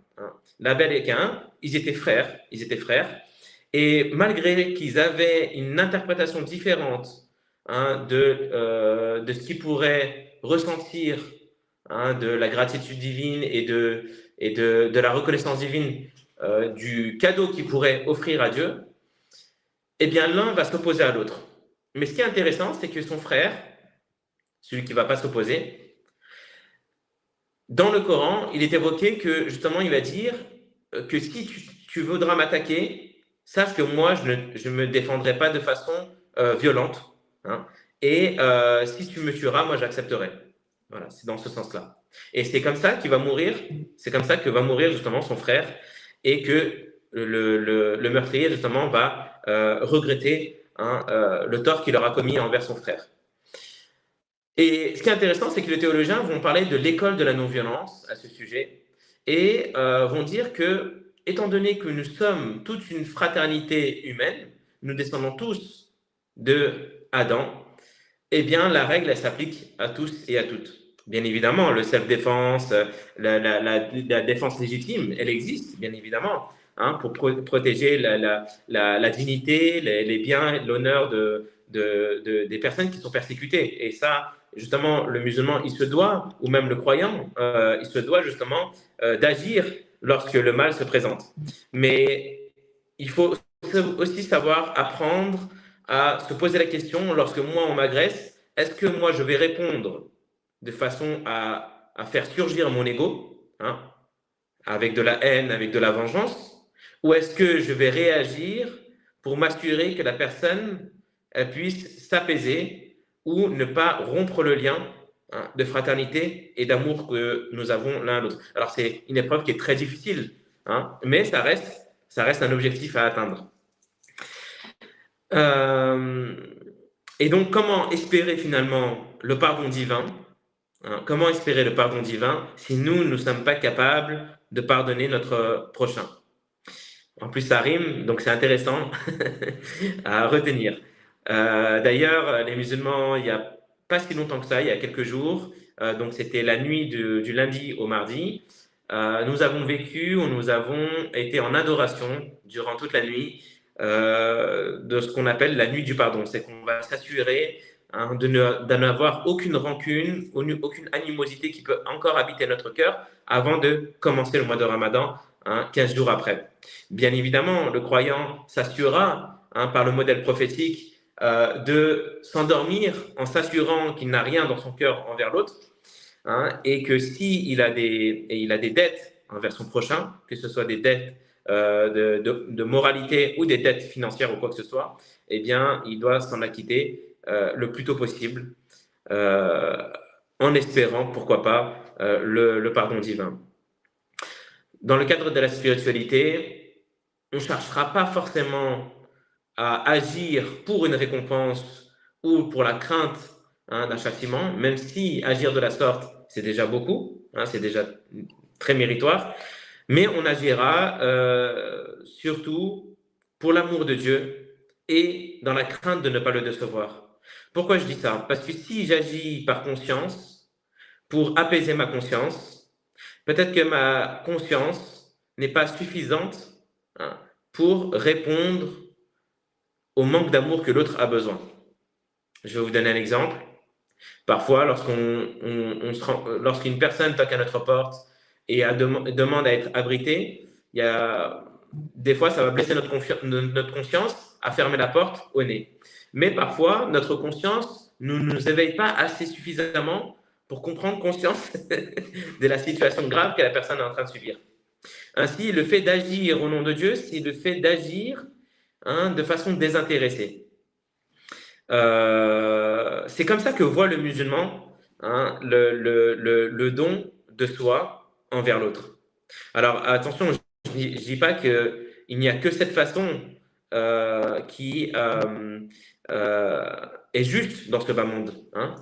Abel et Caïn, ils étaient frères, et malgré qu'ils avaient une interprétation différente de ce qu'ils pourraient ressentir de la gratitude divine et de la reconnaissance divine du cadeau qu'ils pourraient offrir à Dieu, eh bien l'un va s'opposer à l'autre. Mais ce qui est intéressant, c'est que son frère, celui qui ne va pas s'opposer, dans le Coran, il est évoqué que justement, il va dire que si tu voudras m'attaquer, sache que moi, je ne me défendrai pas de façon violente. Et si tu me tueras, moi, j'accepterai. Voilà, c'est dans ce sens-là. Et c'est comme ça qu'il va mourir, c'est comme ça que va mourir justement son frère et que le meurtrier, justement, va regretter le tort qu'il aura commis envers son frère. Et ce qui est intéressant, c'est que les théologiens vont parler de l'école de la non-violence à ce sujet et vont dire que, étant donné que nous sommes toute une fraternité humaine, nous descendons tous de Adam, eh bien la règle, elle s'applique à tous et à toutes. Bien évidemment, le self-défense, la défense légitime, elle existe, bien évidemment, pour protéger la dignité, les biens, l'honneur des personnes qui sont persécutées. Et ça, justement, le musulman, il se doit, ou même le croyant, il se doit justement d'agir lorsque le mal se présente. Mais il faut aussi savoir apprendre à se poser la question, lorsque moi on m'agresse, est-ce que moi je vais répondre de façon à faire surgir mon ego, hein, avec de la haine, avec de la vengeance, ou est-ce que je vais réagir pour m'assurer que la personne elle puisse s'apaiser ou ne pas rompre le lien, hein, de fraternité et d'amour que nous avons l'un à l'autre. Alors c'est une épreuve qui est très difficile, hein, mais ça reste un objectif à atteindre. Et donc comment espérer finalement le pardon divin, hein, comment espérer le pardon divin si nous ne sommes pas capables de pardonner notre prochain? En plus, ça rime, donc c'est intéressant à retenir. D'ailleurs, les musulmans, il n'y a pas si longtemps que ça, il y a quelques jours, donc c'était la nuit du lundi au mardi, nous avons vécu, ou nous avons été en adoration durant toute la nuit de ce qu'on appelle la nuit du pardon. C'est qu'on va s'assurer, hein, de n'avoir aucune rancune, aucune animosité qui peut encore habiter notre cœur avant de commencer le mois de Ramadan, hein, 15 jours après. Bien évidemment, le croyant s'assurera, hein, par le modèle prophétique, de s'endormir en s'assurant qu'il n'a rien dans son cœur envers l'autre, hein, et que s'il a des dettes envers son prochain, que ce soit des dettes de moralité ou des dettes financières ou quoi que ce soit, eh bien, il doit s'en acquitter le plus tôt possible, en espérant, pourquoi pas, le pardon divin. Dans le cadre de la spiritualité, on ne cherchera pas forcément à agir pour une récompense ou pour la crainte, hein, d'un châtiment, même si agir de la sorte, c'est déjà beaucoup, hein, c'est déjà très méritoire, mais on agira surtout pour l'amour de Dieu et dans la crainte de ne pas le décevoir. Pourquoi je dis ça? Parce que si j'agis par conscience, pour apaiser ma conscience, peut-être que ma conscience n'est pas suffisante, hein, pour répondre au manque d'amour que l'autre a besoin. Je vais vous donner un exemple. Parfois, lorsqu'une personne toque à notre porte et demande à être abritée, des fois, ça va blesser notre conscience à fermer la porte au nez. Mais parfois, notre conscience ne nous éveille pas assez suffisamment pour comprendre conscience de la situation grave que la personne est en train de subir. Ainsi, le fait d'agir au nom de Dieu, c'est le fait d'agir, hein, de façon désintéressée. C'est comme ça que voit le musulman, hein, le don de soi envers l'autre. Alors attention, je ne dis pas qu'il n'y a que cette façon qui est juste dans ce bas monde, hein,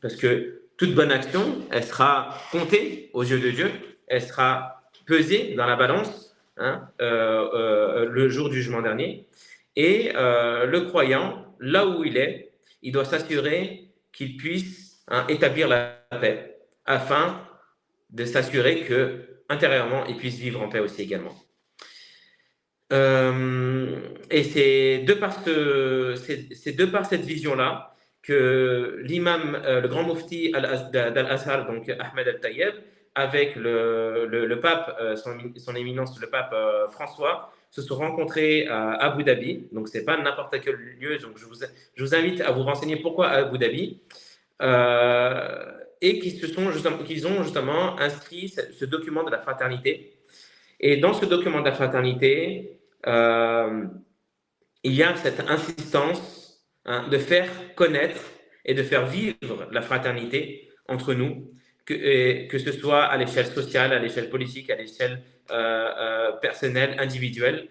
parce que toute bonne action, elle sera comptée aux yeux de Dieu, elle sera pesée dans la balance, hein, le jour du jugement dernier. Et le croyant, là où il doit s'assurer qu'il puisse, hein, établir la paix, afin de s'assurer que intérieurement, il puisse vivre en paix aussi également. Et c'est de par cette vision-là que l'imam, le grand mufti d'Al-Azhar, donc Ahmed Al-Tayyeb, avec le pape, son éminence, le pape François, se sont rencontrés à Abu Dhabi. Donc, ce n'est pas n'importe quel lieu. Donc, je vous invite à vous renseigner pourquoi à Abu Dhabi. Et qu'ils ont justement inscrit ce document de la fraternité. Et dans ce document de la fraternité, il y a cette insistance, hein, de faire connaître et de faire vivre la fraternité entre nous, que ce soit à l'échelle sociale, à l'échelle politique, à l'échelle personnelle, individuelle.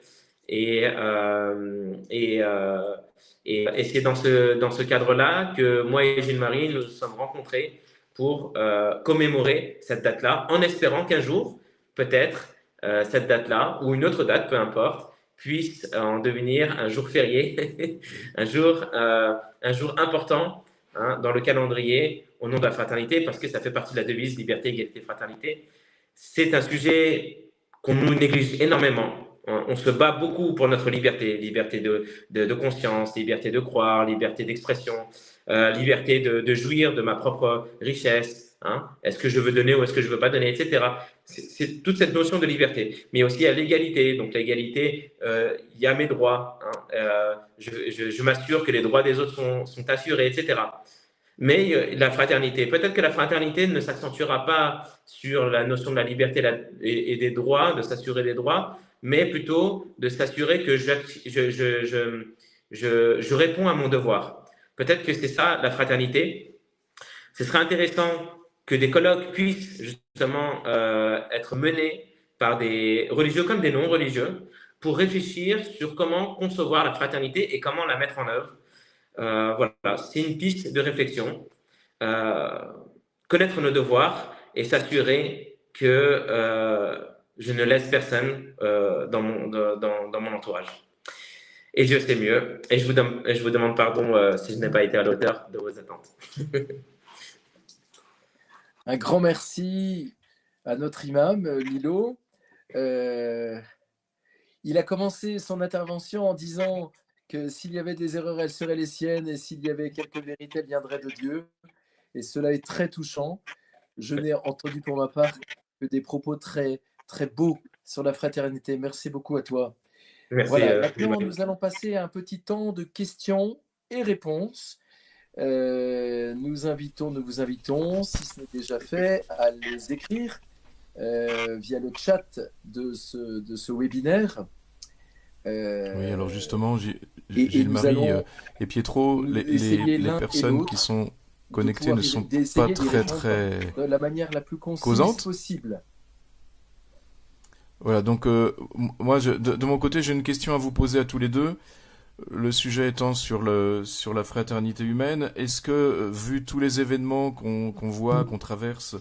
Et c'est dans ce cadre-là que moi et Gilles-Marie nous sommes rencontrés pour commémorer cette date-là, en espérant qu'un jour, peut-être, cette date-là, ou une autre date, peu importe, puisse en devenir un jour férié, un jour important, hein, dans le calendrier au nom de la fraternité, parce que ça fait partie de la devise liberté, égalité, fraternité. C'est un sujet qu'on nous néglige énormément. On se bat beaucoup pour notre liberté, liberté de conscience, liberté de croire, liberté d'expression, liberté de jouir de ma propre richesse. Hein. Est-ce que je veux donner ou est-ce que je ne veux pas donner, etc. C'est toute cette notion de liberté. Mais aussi à l'égalité. Donc l'égalité, il y a mes droits. Hein. Je m'assure que les droits des autres sont assurés, etc. mais la fraternité. Peut-être que la fraternité ne s'accentuera pas sur la notion de la liberté et des droits, de s'assurer des droits, mais plutôt de s'assurer que je réponds à mon devoir. Peut-être que c'est ça la fraternité. Ce serait intéressant que des colloques puissent justement être menés par des religieux comme des non-religieux pour réfléchir sur comment concevoir la fraternité et comment la mettre en œuvre. Voilà, c'est une piste de réflexion. Connaître nos devoirs et s'assurer que je ne laisse personne dans mon entourage. Et Dieu sait mieux. Et je vous demande pardon si je n'ai pas été à l'auteur de vos attentes. Un grand merci à notre imam, Lilo. Il a commencé son intervention en disant que s'il y avait des erreurs, elles seraient les siennes, et s'il y avait quelques vérités, elles viendraient de Dieu. Et cela est très touchant. Je n'ai entendu pour ma part que des propos très, très beaux sur la fraternité. Merci beaucoup à toi. Merci. Voilà, maintenant, nous allons passer à un petit temps de questions et réponses. Nous vous invitons, si ce n'est déjà fait, à les écrire via le chat de ce webinaire. Oui, alors justement, Gilles-Marie et Pietro, les personnes qui sont connectées ne sont pas très de la manière la plus concise causantes possible. Voilà, donc moi, de mon côté, j'ai une question à vous poser à tous les deux. Le sujet étant sur la fraternité humaine, est-ce que, vu tous les événements qu'on voit, qu'on traverse,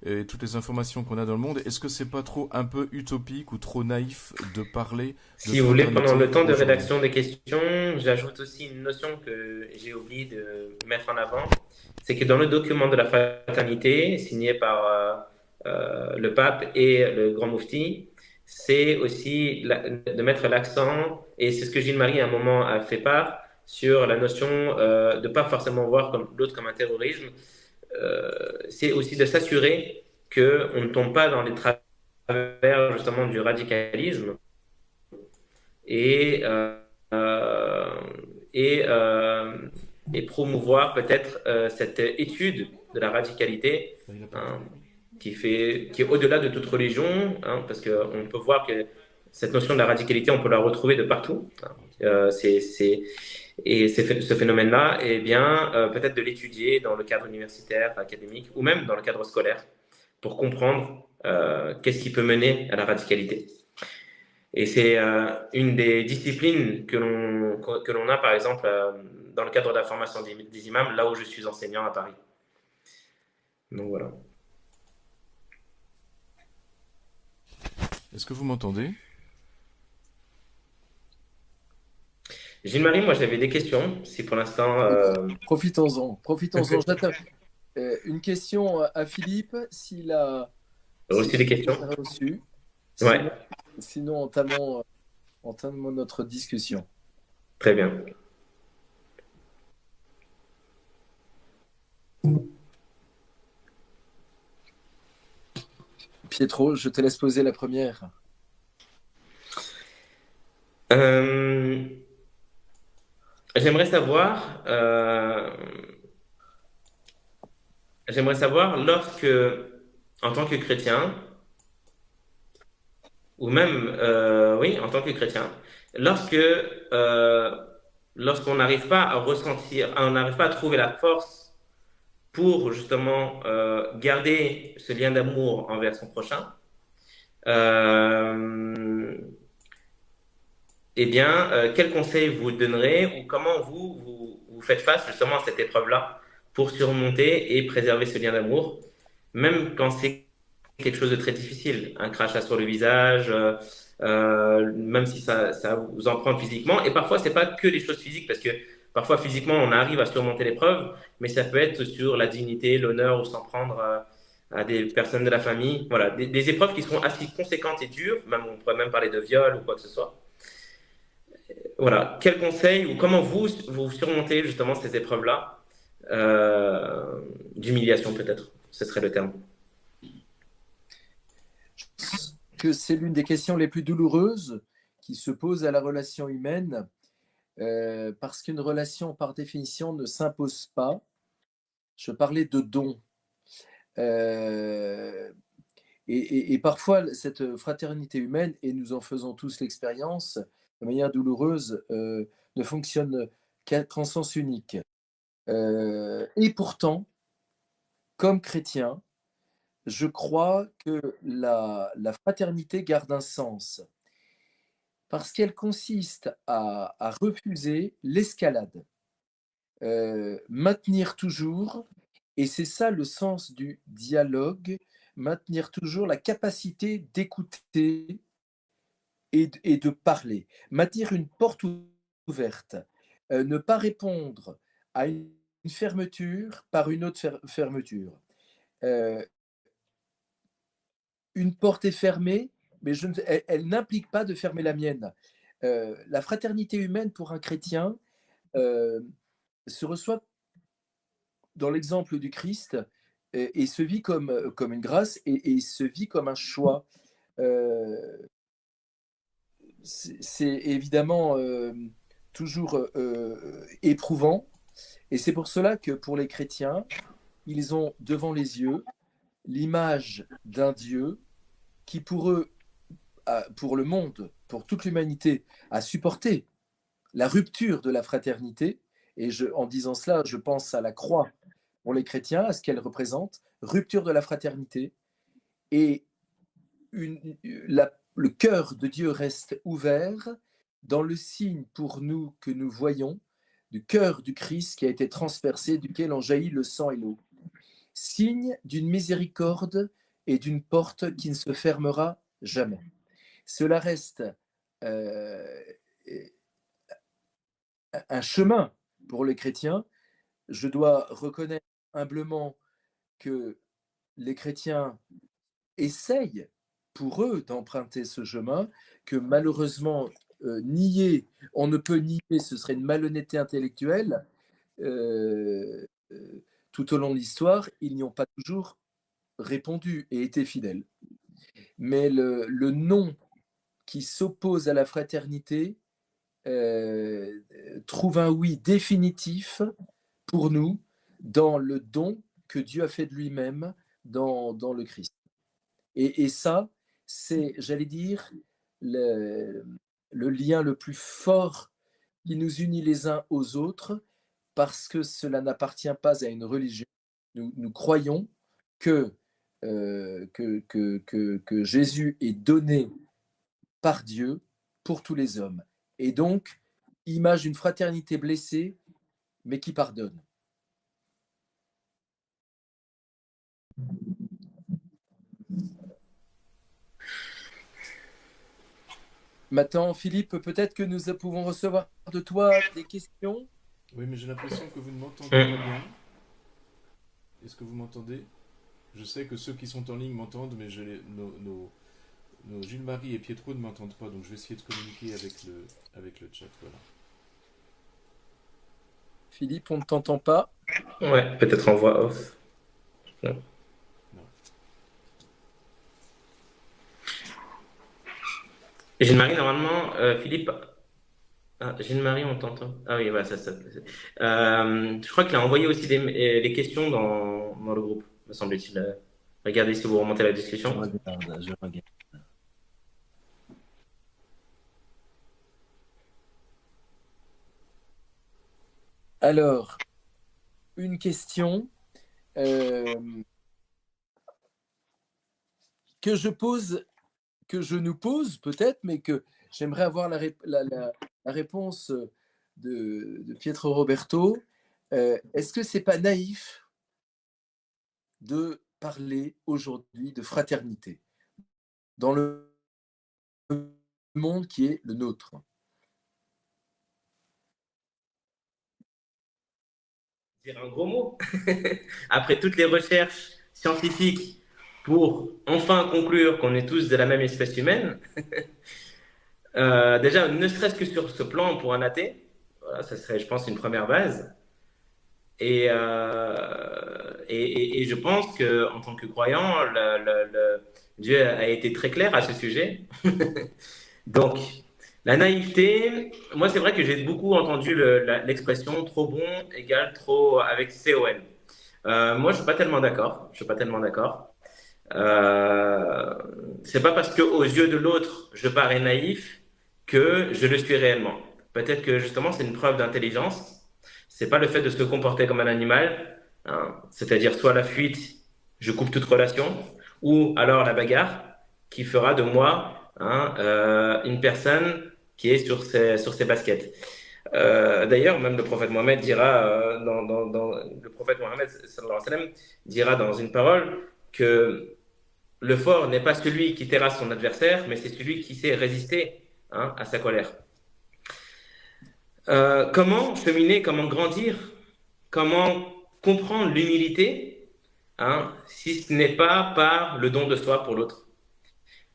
et toutes les informations qu'on a dans le monde, est-ce que c'est pas trop un peu utopique ou trop naïf de parler Si vous voulez, pendant le temps de rédaction des questions, j'ajoute aussi une notion que j'ai oublié de mettre en avant, c'est que dans le document de la fraternité, signé par le pape et le grand moufti, c'est aussi de mettre l'accent, et c'est ce que Gilles-Marie à un moment a fait part, sur la notion de ne pas forcément voir l'autre comme un terrorisme. C'est aussi de s'assurer qu'on ne tombe pas dans les travers justement du radicalisme et promouvoir peut-être cette étude de la radicalité qui est au-delà de toute religion, parce qu'on peut voir que cette notion de la radicalité, on peut la retrouver de partout. Et ce phénomène-là, eh bien, peut-être de l'étudier dans le cadre universitaire, académique, ou même dans le cadre scolaire, pour comprendre qu'est-ce qui peut mener à la radicalité. Et c'est une des disciplines que l'on a, par exemple, dans le cadre de la formation des imams, là où je suis enseignant à Paris. Donc voilà. Est-ce que vous m'entendez ? Gilles-Marie, moi j'avais des questions, si pour l'instant... Profitons-en. J'attends une question à Philippe, s'il a reçu des questions. Reçu. Ouais. Sinon, entamons notre discussion. Très bien. Pietro, je te laisse poser la première. J'aimerais savoir, lorsque, en tant que chrétien, ou même, oui, en tant que chrétien, lorsqu'on n'arrive pas à ressentir, on n'arrive pas à trouver la force pour justement garder ce lien d'amour envers son prochain, eh bien, quel conseil vous donnerez ou comment vous faites face justement à cette épreuve-là pour surmonter et préserver ce lien d'amour, même quand c'est quelque chose de très difficile, un crachat sur le visage, même si ça vous en prend physiquement. Et parfois, c'est pas que les choses physiques, parce que parfois, physiquement, on arrive à surmonter l'épreuve, mais ça peut être sur la dignité, l'honneur ou s'en prendre à des personnes de la famille. Voilà, des épreuves qui seront assez conséquentes et dures, même, on pourrait même parler de viol ou quoi que ce soit. Voilà, quel conseil ou comment vous surmontez justement ces épreuves-là d'humiliation peut-être, ce serait le terme. Que c'est l'une des questions les plus douloureuses qui se posent à la relation humaine, parce qu'une relation par définition ne s'impose pas, je parlais de don. Et parfois, cette fraternité humaine, et nous en faisons tous l'expérience, de manière douloureuse, ne fonctionne qu'en sens unique. Et pourtant, comme chrétien, je crois que la fraternité garde un sens, parce qu'elle consiste à refuser l'escalade, maintenir toujours, et c'est ça le sens du dialogue, maintenir toujours la capacité d'écouter et de parler, maintenir une porte ouverte, ne pas répondre à une fermeture par une autre fermeture. Une porte est fermée, mais elle n'implique pas de fermer la mienne. La fraternité humaine pour un chrétien se reçoit dans l'exemple du Christ et se vit comme une grâce et se vit comme un choix. C'est évidemment toujours éprouvant, et c'est pour cela que pour les chrétiens, ils ont devant les yeux l'image d'un Dieu qui pour eux, pour le monde, pour toute l'humanité, a supporté la rupture de la fraternité. Et en disant cela, je pense à la croix pour les chrétiens, à ce qu'elle représente, rupture de la fraternité. Et le cœur de Dieu reste ouvert dans le signe pour nous que nous voyons du cœur du Christ qui a été transpercé, duquel en jaillit le sang et l'eau. Signe d'une miséricorde et d'une porte qui ne se fermera jamais. Cela reste un chemin pour les chrétiens. Je dois reconnaître humblement que les chrétiens essayent pour eux d'emprunter ce chemin, que malheureusement nier, on ne peut nier, ce serait une malhonnêteté intellectuelle. Tout au long de l'histoire, ils n'y ont pas toujours répondu et été fidèles. Mais le non qui s'oppose à la fraternité trouve un oui définitif pour nous dans le don que Dieu a fait de lui-même dans le Christ. Et ça, c'est, j'allais dire, le lien le plus fort qui nous unit les uns aux autres, parce que cela n'appartient pas à une religion. Nous croyons que Jésus est donné par Dieu pour tous les hommes. Et donc, image d'une fraternité blessée, mais qui pardonne. Maintenant, Philippe, peut-être que nous pouvons recevoir de toi des questions. Oui, mais j'ai l'impression que vous ne m'entendez pas bien. Est-ce que vous m'entendez? Je sais que ceux qui sont en ligne m'entendent, mais nos Gilles-Marie et Pietro ne m'entendent pas, donc je vais essayer de communiquer avec le chat. Voilà. Philippe, on ne t'entend pas? Ouais, peut-être en voix off. Non. Jeanne-Marie, normalement, Philippe. Ah, Jeanne-Marie, on t'entend. Ah oui, voilà, ça. Je crois qu'il a envoyé aussi les questions dans le groupe, me semble-t-il. Regardez si vous remontez la discussion. Je regarde. Alors, une question que je nous pose peut-être, mais que j'aimerais avoir la réponse de Pietro Roberto. Est-ce que c'est pas naïf de parler aujourd'hui de fraternité dans le monde qui est le nôtre? Dire un gros mot. Après toutes les recherches scientifiques pour enfin conclure qu'on est tous de la même espèce humaine, déjà, ne serait-ce que sur ce plan pour un athée, voilà, ça serait, je pense, une première base. Et je pense qu'en tant que croyant, Dieu a été très clair à ce sujet. Donc, la naïveté, moi c'est vrai que j'ai beaucoup entendu l'expression trop bon égale trop avec CON. Moi, je suis pas tellement d'accord. Je suis pas tellement d'accord. C'est pas parce que aux yeux de l'autre, je parais naïf que je le suis réellement. Peut-être que justement, c'est une preuve d'intelligence. C'est pas le fait de se comporter comme un animal, hein, c'est-à-dire soit la fuite, je coupe toute relation, ou alors la bagarre, qui fera de moi, hein, une personne qui est sur ses baskets. D'ailleurs, même le prophète Mohammed dira, le prophète Mohammed sallallahu alayhi wa sallam, dira dans une parole que le fort n'est pas celui qui terrasse son adversaire, mais c'est celui qui sait résister, hein, à sa colère. Comment cheminer, comment grandir, comment comprendre l'humilité, hein, si ce n'est pas par le don de soi pour l'autre.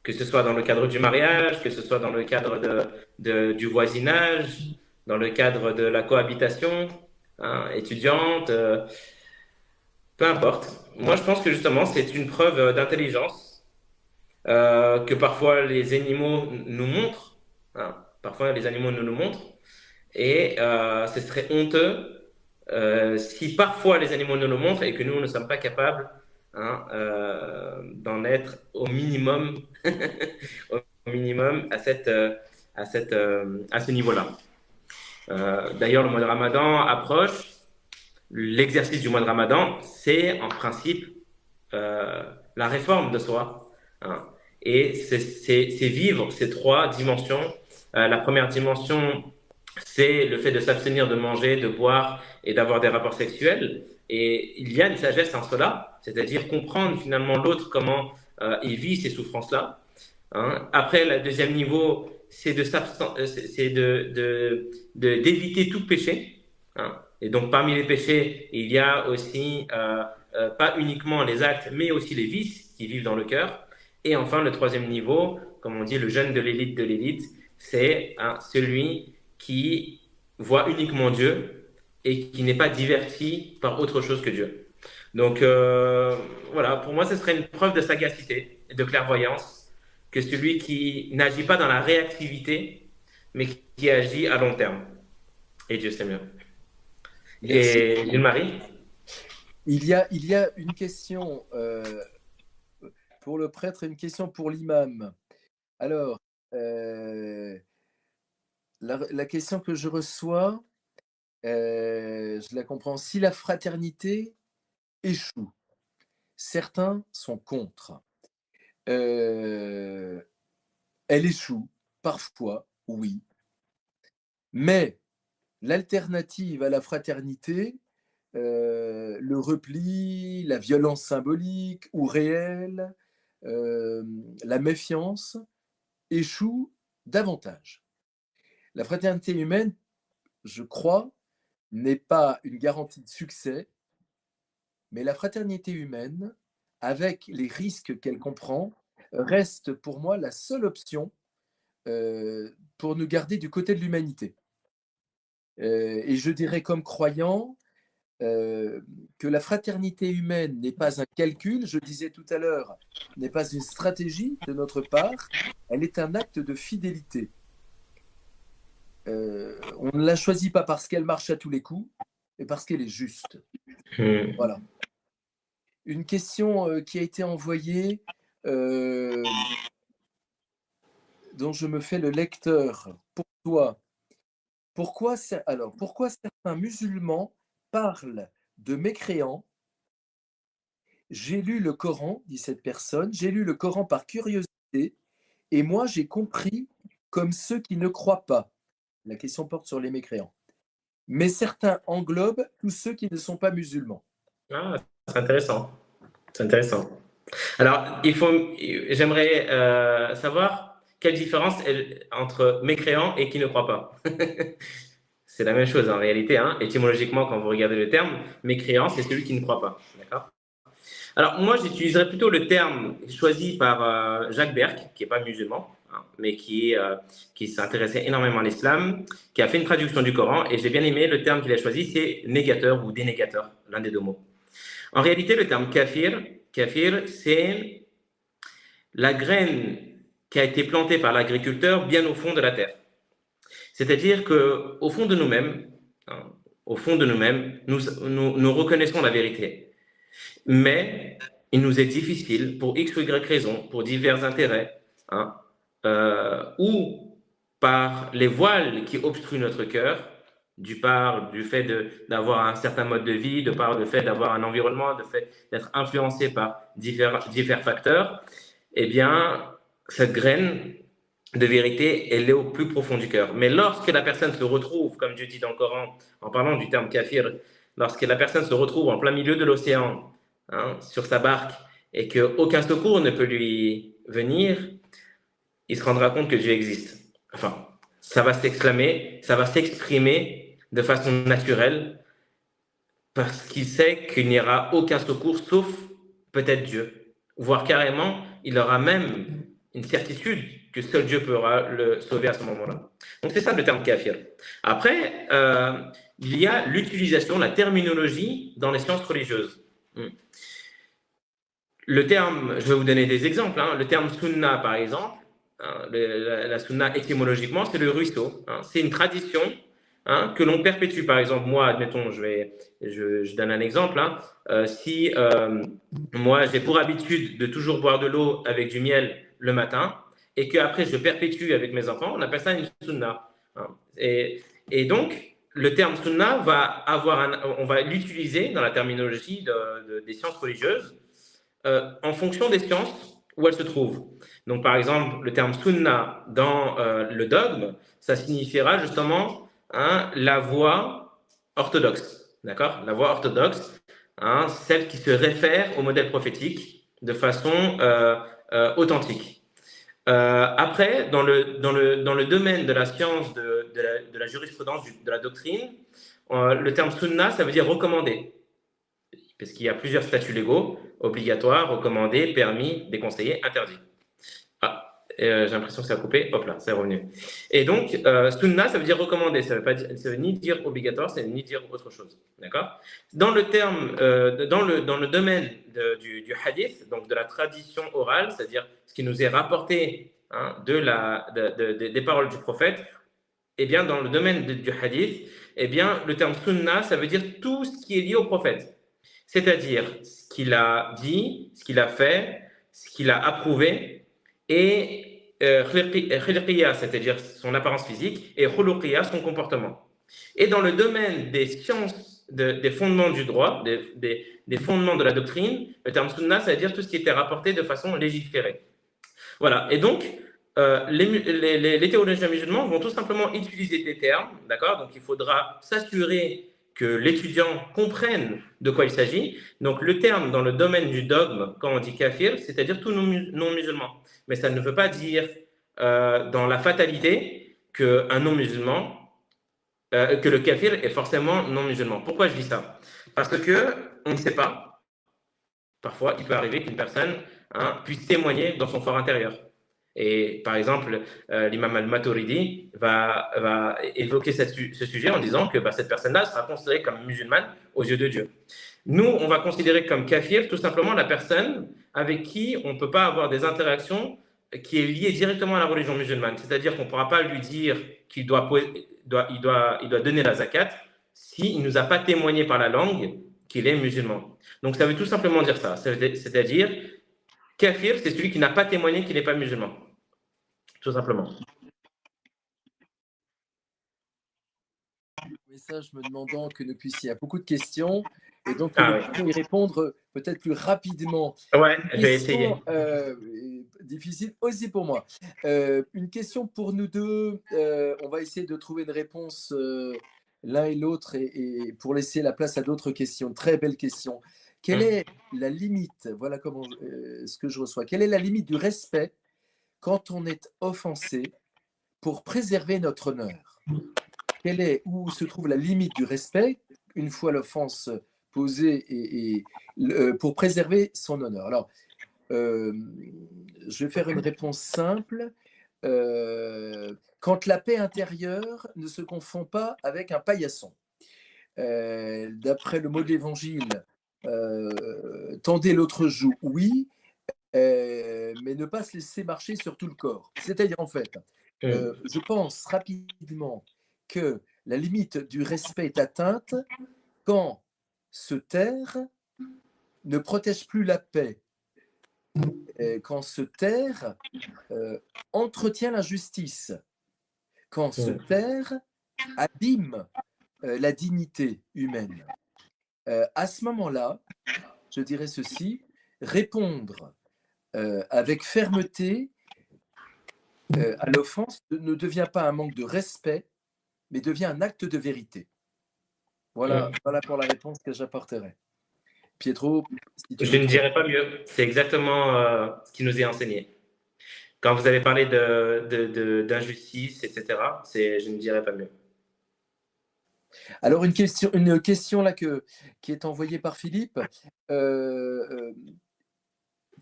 Que ce soit dans le cadre du mariage, que ce soit dans le cadre du voisinage, dans le cadre de la cohabitation, hein, étudiante, peu importe. Moi, je pense que justement, c'est une preuve d'intelligence que parfois les animaux nous montrent, hein, parfois les animaux nous montrent, et ce serait honteux si parfois les animaux nous le montrent et que nous ne sommes pas capables, hein, d'en être au minimum, au minimum à ce niveau-là. D'ailleurs, le mois de Ramadan approche. L'exercice du mois de Ramadan, c'est en principe la réforme de soi, hein. Et c'est vivre ces trois dimensions. La première dimension, c'est le fait de s'abstenir de manger, de boire et d'avoir des rapports sexuels. Et il y a une sagesse en cela, c'est-à-dire comprendre finalement l'autre, comment il vit ces souffrances-là, hein. Après, le deuxième niveau, c'est d'éviter tout péché, hein. Et donc, parmi les péchés, il y a aussi pas uniquement les actes, mais aussi les vices qui vivent dans le cœur. Et enfin, le troisième niveau, comme on dit, le jeune de l'élite, c'est, hein, celui qui voit uniquement Dieu et qui n'est pas diverti par autre chose que Dieu. Donc, voilà, pour moi, ce serait une preuve de sagacité et de clairvoyance que celui qui n'agit pas dans la réactivité, mais qui agit à long terme. Et Dieu sait mieux. Et Gilles-Marie ? Il y a une question pour le prêtre et une question pour l'imam. Alors, la question que je reçois, je la comprends. Si la fraternité échoue, certains sont contre. Elle échoue, parfois, oui. Mais l'alternative à la fraternité, le repli, la violence symbolique ou réelle, la méfiance, échoue davantage. La fraternité humaine, je crois, n'est pas une garantie de succès, mais la fraternité humaine, avec les risques qu'elle comprend, reste pour moi la seule option pour nous garder du côté de l'humanité. Et je dirais comme croyant que la fraternité humaine n'est pas un calcul, je disais tout à l'heure, n'est pas une stratégie de notre part, elle est un acte de fidélité. On ne la choisit pas parce qu'elle marche à tous les coups, mais parce qu'elle est juste. Voilà. Une question qui a été envoyée, dont je me fais le lecteur. Pour toi, pourquoi certains musulmans parlent de mécréants? J'ai lu le Coran, dit cette personne, j'ai lu le Coran par curiosité, et moi j'ai compris comme ceux qui ne croient pas. La question porte sur les mécréants. Mais certains englobent tous ceux qui ne sont pas musulmans. Ah, c'est intéressant. C'est intéressant. Alors, j'aimerais savoir quelle différence entre mécréant et qui ne croit pas. C'est la même chose en réalité, hein. Étymologiquement, quand vous regardez le terme, mécréant, c'est celui qui ne croit pas. D'accord ? Alors, moi, j'utiliserais plutôt le terme choisi par Jacques Berck, qui n'est pas musulman, hein, mais qui s'intéressait énormément à l'islam, qui a fait une traduction du Coran, et j'ai bien aimé le terme qu'il a choisi, c'est négateur ou dénégateur, l'un des deux mots. En réalité, le terme kafir, c'est la graine qui a été plantée par l'agriculteur bien au fond de la terre. C'est-à-dire qu'au fond de nous-mêmes, hein, nous reconnaissons la vérité. Mais il nous est difficile, pour X ou Y raison, pour divers intérêts, hein, ou par les voiles qui obstruent notre cœur, du fait d'avoir un certain mode de vie, du fait d'avoir un environnement, du fait d'être influencé par divers facteurs, eh bien, cette graine de vérité, elle est au plus profond du cœur. Mais lorsque la personne se retrouve, comme Dieu dit dans le Coran, en parlant du terme kafir, lorsque la personne se retrouve en plein milieu de l'océan, hein, sur sa barque, et qu'aucun secours ne peut lui venir, il se rendra compte que Dieu existe. Enfin, ça va s'exclamer, ça va s'exprimer de façon naturelle, parce qu'il sait qu'il n'y aura aucun secours, sauf peut-être Dieu. Voire carrément, il aura même une certitude que seul Dieu pourra le sauver à ce moment-là. Donc c'est ça le terme kafir. Après, il y a l'utilisation, la terminologie dans les sciences religieuses. Le terme, je vais vous donner des exemples, hein, le terme sunna par exemple, hein, la sunna étymologiquement, c'est le ruisseau. Hein, c'est une tradition, hein, que l'on perpétue. Par exemple, moi, admettons, je donne un exemple. Hein, si moi, j'ai pour habitude de toujours boire de l'eau avec du miel le matin, et qu'après je perpétue avec mes enfants, on appelle ça une sunna. Hein. Et donc, le terme sunna on va l'utiliser dans la terminologie des sciences religieuses en fonction des sciences où elles se trouvent. Donc, par exemple, le terme sunna dans le dogme, ça signifiera justement, hein, la voie orthodoxe. D'accord? La voie orthodoxe, hein, celle qui se réfère au modèle prophétique de façon authentique. Après, dans le domaine de la science, de la jurisprudence, de la doctrine, le terme sunna, ça veut dire recommandé. Parce qu'il y a plusieurs statuts légaux, obligatoires, recommandés, permis, déconseillés, interdits. Ah, j'ai l'impression que ça a coupé. Hop là, c'est revenu. Et donc, sunna, ça veut dire recommandé. Ça veut ni dire obligatoire, ça veut ni dire autre chose. D'accord? Dans le domaine du hadith, donc de la tradition orale, c'est-à-dire ce qui nous est rapporté, hein, des paroles du prophète, eh bien, dans le domaine du hadith, eh bien, le terme sunna, ça veut dire tout ce qui est lié au prophète. C'est-à-dire ce qu'il a dit, ce qu'il a fait, ce qu'il a approuvé, et khilqiya, c'est-à-dire son apparence physique, et khuluqiya, son comportement. Et dans le domaine des sciences, des fondements du droit, des fondements de la doctrine, le terme sunna, ça veut dire tout ce qui était rapporté de façon légiférée. Voilà. Et donc, les théologiens musulmans vont tout simplement utiliser des termes, d'accord? Donc, il faudra s'assurer que l'étudiant comprenne de quoi il s'agit. Donc, le terme dans le domaine du dogme, quand on dit kafir, c'est-à-dire tout non-musulman. Mais ça ne veut pas dire dans la fatalité qu'un non-musulman, que le kafir est forcément non-musulman. Pourquoi je dis ça? Parce qu'on ne sait pas. Parfois, il peut arriver qu'une personne, hein, puisse témoigner dans son fort intérieur. Et par exemple, l'imam al-Maturidi va évoquer ce sujet en disant que cette personne-là sera considérée comme musulmane aux yeux de Dieu. Nous, on va considérer comme kafir tout simplement la personne avec qui on ne peut pas avoir des interactions qui est liée directement à la religion musulmane. C'est-à-dire qu'on ne pourra pas lui dire qu'il doit donner la zakat s'il ne nous a pas témoigné par la langue qu'il est musulman. Donc ça veut tout simplement dire ça. C'est-à-dire, kafir, c'est celui qui n'a pas témoigné qu'il n'est pas musulman. Tout simplement. Message me demandant que nous puissions. Il y a beaucoup de questions et donc nous pouvons y répondre peut-être plus rapidement. Ouais, je vais essayer. Difficile aussi pour moi. Une question pour nous deux. On va essayer de trouver une réponse l'un et l'autre et pour laisser la place à d'autres questions. Très belle question. Quelle est la limite? Voilà comment ce que je reçois. Quelle est la limite du respect quand on est offensé pour préserver notre honneur? Où se trouve la limite du respect une fois l'offense posée et pour préserver son honneur? Alors, je vais faire une réponse simple. Quand la paix intérieure ne se confond pas avec un paillasson. D'après le mot de l'Évangile, tendez l'autre joue, oui, mais ne pas se laisser marcher sur tout le corps. C'est-à-dire, en fait, je pense rapidement que la limite du respect est atteinte quand se taire ne protège plus la paix, quand se taire entretient l'injustice, quand se taire abîme la dignité humaine. À ce moment-là, je dirais ceci, répondre avec fermeté à l'offense ne devient pas un manque de respect, mais devient un acte de vérité. Voilà pour la réponse que j'apporterai. Pietro, si tu Je ne dirais pas mieux. C'est exactement ce qui nous est enseigné. Quand vous avez parlé d'injustice, etc., je ne dirais pas mieux. Alors, une question là qui est envoyée par Philippe.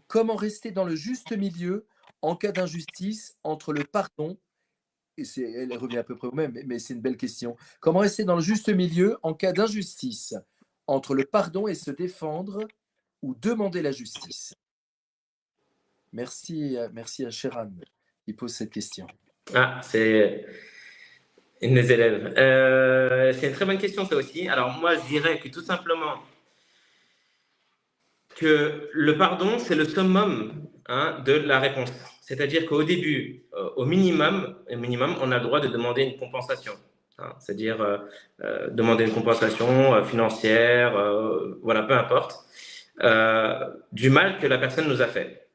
Comment rester dans le juste milieu en cas d'injustice entre le pardon, et elle revient à peu près au même, mais c'est une belle question. Comment rester dans le juste milieu en cas d'injustice entre le pardon et se défendre ou demander la justice? Merci à Sheran qui pose cette question. Ah, c'est une des élèves. C'est une très bonne question, ça aussi. Alors, moi, je dirais que tout simplement, que le pardon, c'est le summum de la réponse. C'est-à-dire qu'au début, au minimum, on a le droit de demander une compensation. C'est-à-dire demander une compensation financière, voilà, peu importe, du mal que la personne nous a fait.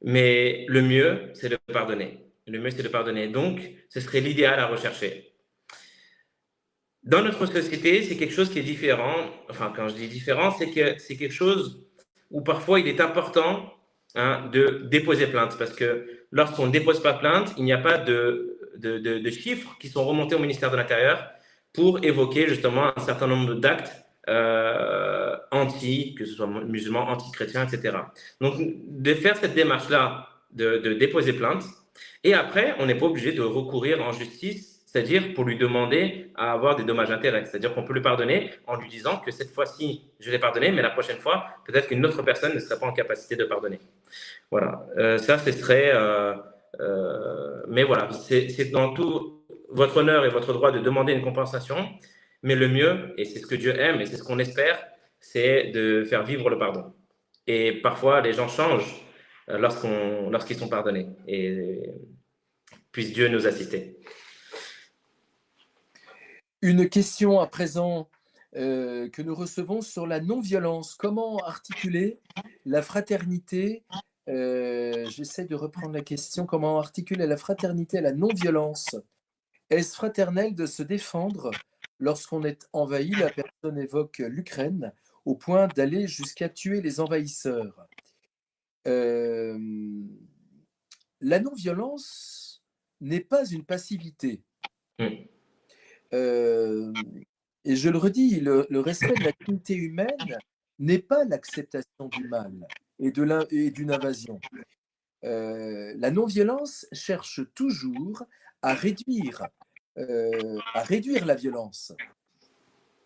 Mais le mieux, c'est de pardonner. Le mieux, c'est de pardonner. Donc, ce serait l'idéal à rechercher. Dans notre société, c'est quelque chose qui est différent. Enfin, quand je dis différent, c'est que c'est quelque chose où parfois il est important de déposer plainte, parce que lorsqu'on ne dépose pas plainte, il n'y a pas de chiffres qui sont remontés au ministère de l'Intérieur pour évoquer justement un certain nombre d'actes que ce soit musulmans, anti-chrétiens, etc. Donc, de faire cette démarche-là, de déposer plainte, et après, on n'est pas obligé de recourir en justice, c'est-à-dire pour lui demander à avoir des dommages-intérêts. C'est-à-dire qu'on peut lui pardonner en lui disant que cette fois-ci, je l'ai pardonné, mais la prochaine fois, peut-être qu'une autre personne ne serait pas en capacité de pardonner. Voilà, ça, ce serait… mais voilà, c'est dans tout votre honneur et votre droit de demander une compensation, mais le mieux, et c'est ce que Dieu aime, et c'est ce qu'on espère, c'est de faire vivre le pardon. Et parfois, les gens changent lorsqu'ils sont pardonnés. Et puisse Dieu nous assister. Une question à présent que nous recevons sur la non-violence. Comment articuler la fraternité j'essaie de reprendre la question. Comment articuler la fraternité à la non-violence? Est-ce fraternel de se défendre lorsqu'on est envahi? La personne évoque l'Ukraine au point d'aller jusqu'à tuer les envahisseurs. La non-violence n'est pas une passivité. Et je le redis, le respect de la dignité humaine n'est pas l'acceptation du mal et d'une invasion. La non-violence cherche toujours à réduire la violence.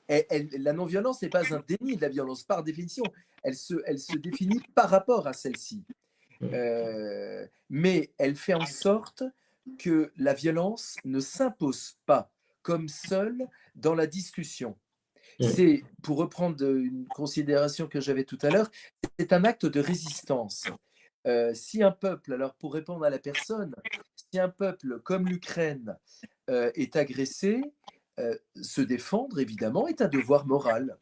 La non-violence n'est pas un déni de la violence, par définition. Elle se définit par rapport à celle-ci. Mais elle fait en sorte que la violence ne s'impose pas comme seule dans la discussion. C'est, pour reprendre une considération que j'avais tout à l'heure, c'est un acte de résistance. Si un peuple, alors pour répondre à la personne, si un peuple comme l'Ukraine est agressé, se défendre, évidemment, est un devoir moral.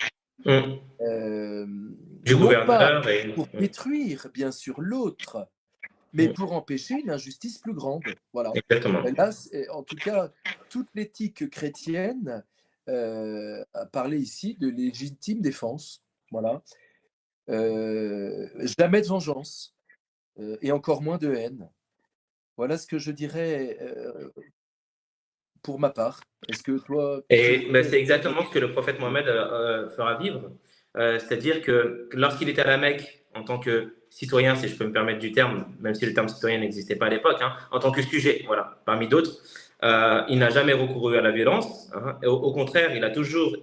Du gouverneur. Pas pour détruire, bien sûr, l'autre, mais pour empêcher une injustice plus grande. Voilà. Exactement. Et là, en tout cas, toute l'éthique chrétienne a parlé ici de légitime défense. Voilà. Jamais de vengeance et encore moins de haine. Voilà ce que je dirais pour ma part. Est-ce que toi… c'est exactement ce que le prophète Mohammed fera vivre. C'est-à-dire que lorsqu'il était à la Mecque, en tant que citoyen, si je peux me permettre du terme, même si le terme citoyen n'existait pas à l'époque, en tant que sujet, voilà, parmi d'autres, il n'a jamais recouru à la violence. Et au contraire, il a toujours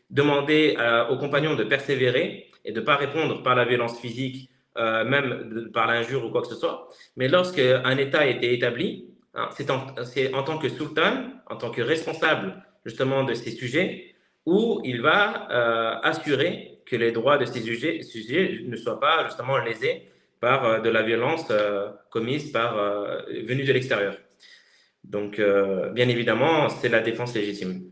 demandé aux compagnons de persévérer et de ne pas répondre par la violence physique, même par l'injure ou quoi que ce soit. Mais lorsqu'un État était établi, c'est en tant que sultan, en tant que responsable justement de ces sujets, où il va assurer que les droits de ces sujets ne soient pas justement lésés par de la violence commise venue de l'extérieur. Donc, bien évidemment, c'est la défense légitime.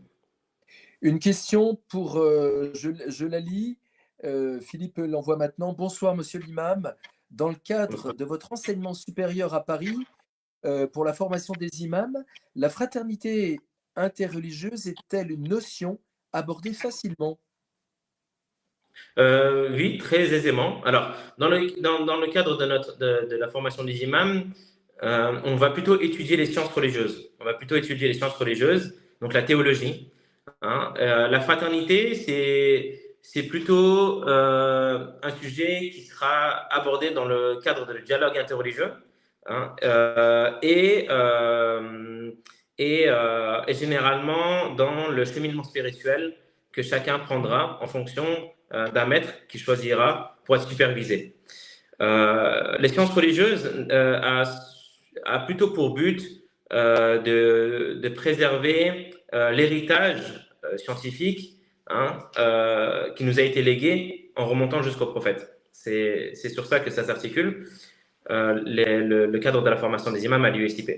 Une question pour, je la lis, Philippe l'envoie maintenant. Bonsoir, monsieur l'imam. Dans le cadre de votre enseignement supérieur à Paris, pour la formation des imams, la fraternité interreligieuse est-elle une notion abordée facilement? Oui, très aisément. Alors, dans le cadre de la formation des imams, on va plutôt étudier les sciences religieuses. On va plutôt étudier les sciences religieuses, donc la théologie. La fraternité, c'est plutôt un sujet qui sera abordé dans le cadre de dialogue interreligieux et généralement dans le cheminement spirituel que chacun prendra en fonction d'un maître qu'il choisira pour être supervisé. Les sciences religieuses a plutôt pour but de préserver l'héritage scientifique qui nous a été légué en remontant jusqu'au prophète. C'est sur ça que ça s'articule, le cadre de la formation des imams à l'USIP.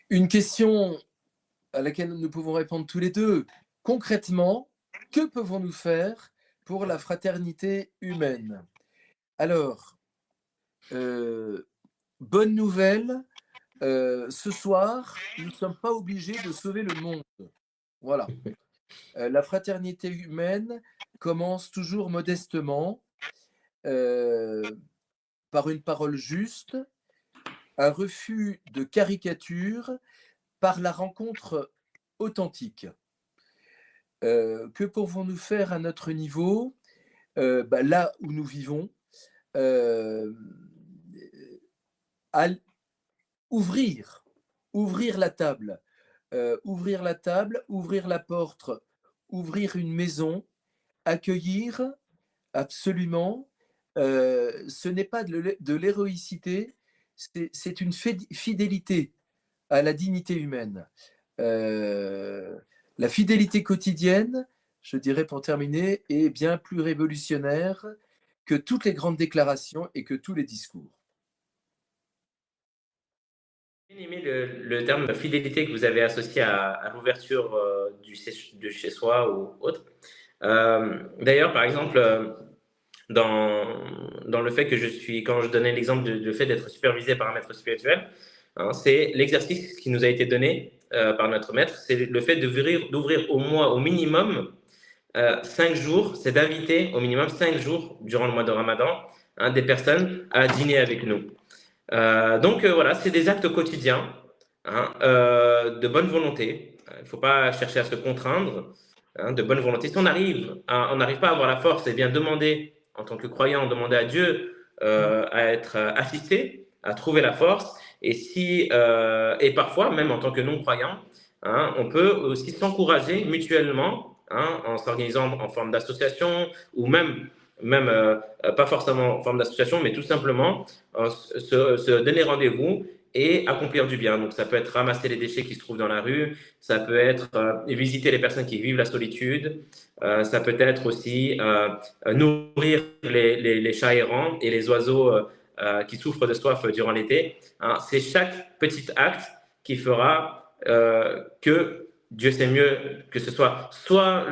Une question à laquelle nous pouvons répondre tous les deux. Concrètement, que pouvons-nous faire pour la fraternité humaine? Alors, bonne nouvelle, ce soir, nous ne sommes pas obligés de sauver le monde. Voilà. La fraternité humaine commence toujours modestement, par une parole juste, un refus de caricature, par la rencontre authentique. Que pouvons-nous faire à notre niveau, là où nous vivons, ouvrir la table, ouvrir la porte, ouvrir une maison, accueillir, absolument. Ce n'est pas de l'héroïcité, c'est une fidélité à la dignité humaine. La fidélité quotidienne, je dirais pour terminer, est bien plus révolutionnaire que toutes les grandes déclarations et que tous les discours. J'ai aimé le terme fidélité que vous avez associé à l'ouverture de chez soi ou autre. D'ailleurs, par exemple, dans le fait que quand je donnais l'exemple du fait d'être supervisé par un maître spirituel, c'est l'exercice qui nous a été donné par notre maître, c'est le fait d'ouvrir au minimum 5 jours, c'est d'inviter au minimum 5 jours durant le mois de Ramadan des personnes à dîner avec nous. Donc voilà, c'est des actes quotidiens de bonne volonté. Il ne faut pas chercher à se contraindre, de bonne volonté. Si on n'arrive pas à avoir la force, eh bien demander, en tant que croyant, demander à Dieu à être assisté, à trouver la force. Et parfois, même en tant que non-croyant, on peut aussi s'encourager mutuellement en s'organisant en forme d'association ou même pas forcément en forme d'association, mais tout simplement se donner rendez-vous et accomplir du bien. Donc ça peut être ramasser les déchets qui se trouvent dans la rue, ça peut être visiter les personnes qui vivent la solitude, ça peut être aussi nourrir les chats errants et les oiseaux qui souffrent de soif durant l'été. C'est chaque petit acte qui fera que Dieu sait mieux que ce soit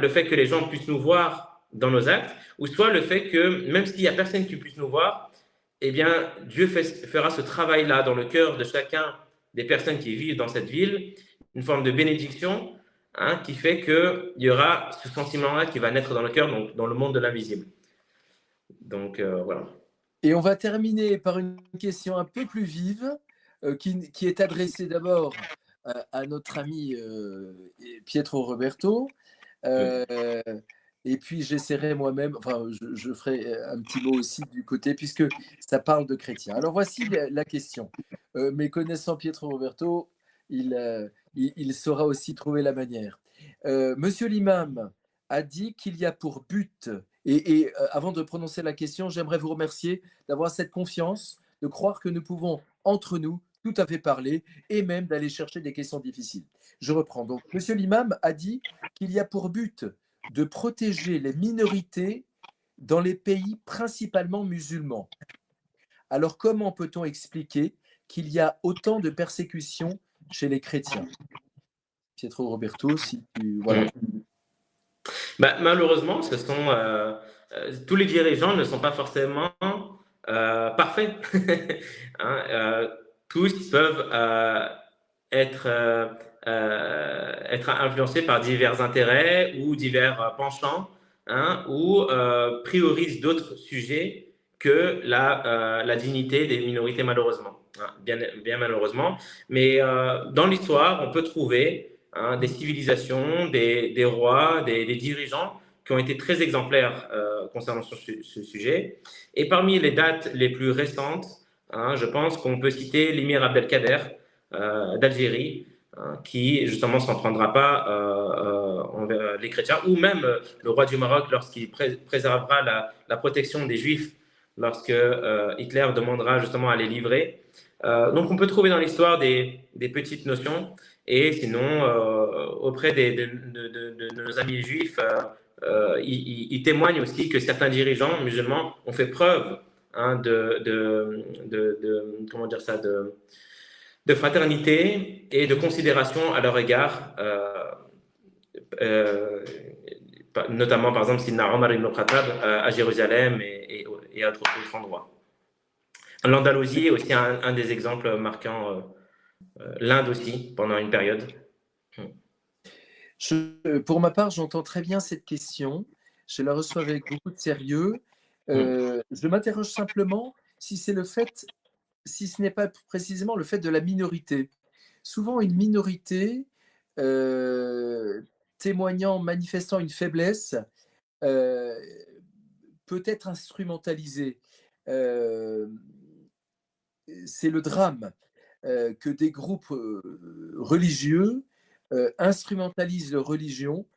le fait que les gens puissent nous voir dans nos actes, ou soit le fait que même s'il n'y a personne qui puisse nous voir, eh bien Dieu fera ce travail-là dans le cœur de chacun des personnes qui vivent dans cette ville, une forme de bénédiction qui fait qu'il y aura ce sentiment-là qui va naître dans le cœur, donc dans le monde de l'invisible. Donc voilà. Et on va terminer par une question un peu plus vive qui est adressée d'abord à notre ami Pietro Roberto. Et puis j'essaierai moi-même, enfin je ferai un petit mot aussi du côté, puisque ça parle de chrétiens. Alors voici la question. Mais connaissant Pietro Roberto, il saura aussi trouver la manière. Monsieur l'imam a dit qu'il y a pour but, et avant de prononcer la question, j'aimerais vous remercier d'avoir cette confiance, de croire que nous pouvons entre nous tout à fait parler et même d'aller chercher des questions difficiles. Je reprends. Donc, Monsieur l'imam a dit qu'il y a pour but de protéger les minorités dans les pays principalement musulmans. Alors, comment peut-on expliquer qu'il y a autant de persécutions chez les chrétiens? Pietro Roberto, si tu... Voilà. Malheureusement, tous les dirigeants ne sont pas forcément parfaits. Hein, tous peuvent être influencés par divers intérêts ou divers penchants, hein, ou priorisent d'autres sujets que la dignité des minorités, malheureusement. Hein, bien malheureusement. Mais dans l'histoire, on peut trouver des civilisations, des rois, des dirigeants qui ont été très exemplaires concernant ce sujet. Et parmi les dates les plus récentes, je pense qu'on peut citer l'émir Abdelkader d'Algérie, qui justement ne s'en prendra pas envers les chrétiens, ou même le roi du Maroc lorsqu'il préservera la protection des Juifs lorsque Hitler demandera justement à les livrer. Donc on peut trouver dans l'histoire des petites notions. Et sinon, auprès de nos amis juifs, ils témoignent aussi que certains dirigeants musulmans ont fait preuve comment dire ça, de fraternité et de considération à leur égard, notamment par exemple Sidna Omar ibn Khattab à Jérusalem et à d'autres endroits. L'Andalousie est aussi un des exemples marquants. L'Inde aussi, pendant une période. Pour ma part, j'entends très bien cette question. Je la reçois avec beaucoup de sérieux. Je m'interroge simplement si ce n'est pas précisément le fait de la minorité. Souvent, une minorité manifestant une faiblesse peut être instrumentalisée. C'est le drame. Que des groupes religieux instrumentalisent leur religion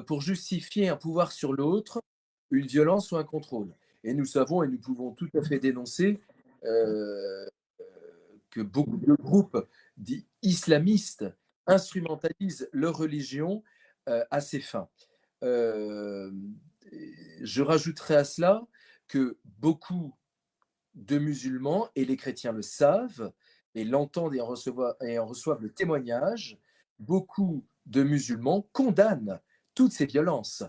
pour justifier un pouvoir sur l'autre, une violence ou un contrôle. Et nous savons et nous pouvons tout à fait dénoncer que beaucoup de groupes dits islamistes instrumentalisent leur religion à ces fins. Je rajouterai à cela que beaucoup de musulmans, et les chrétiens le savent, et l'entendent et en reçoivent le témoignage, beaucoup de musulmans condamnent toutes ces violences.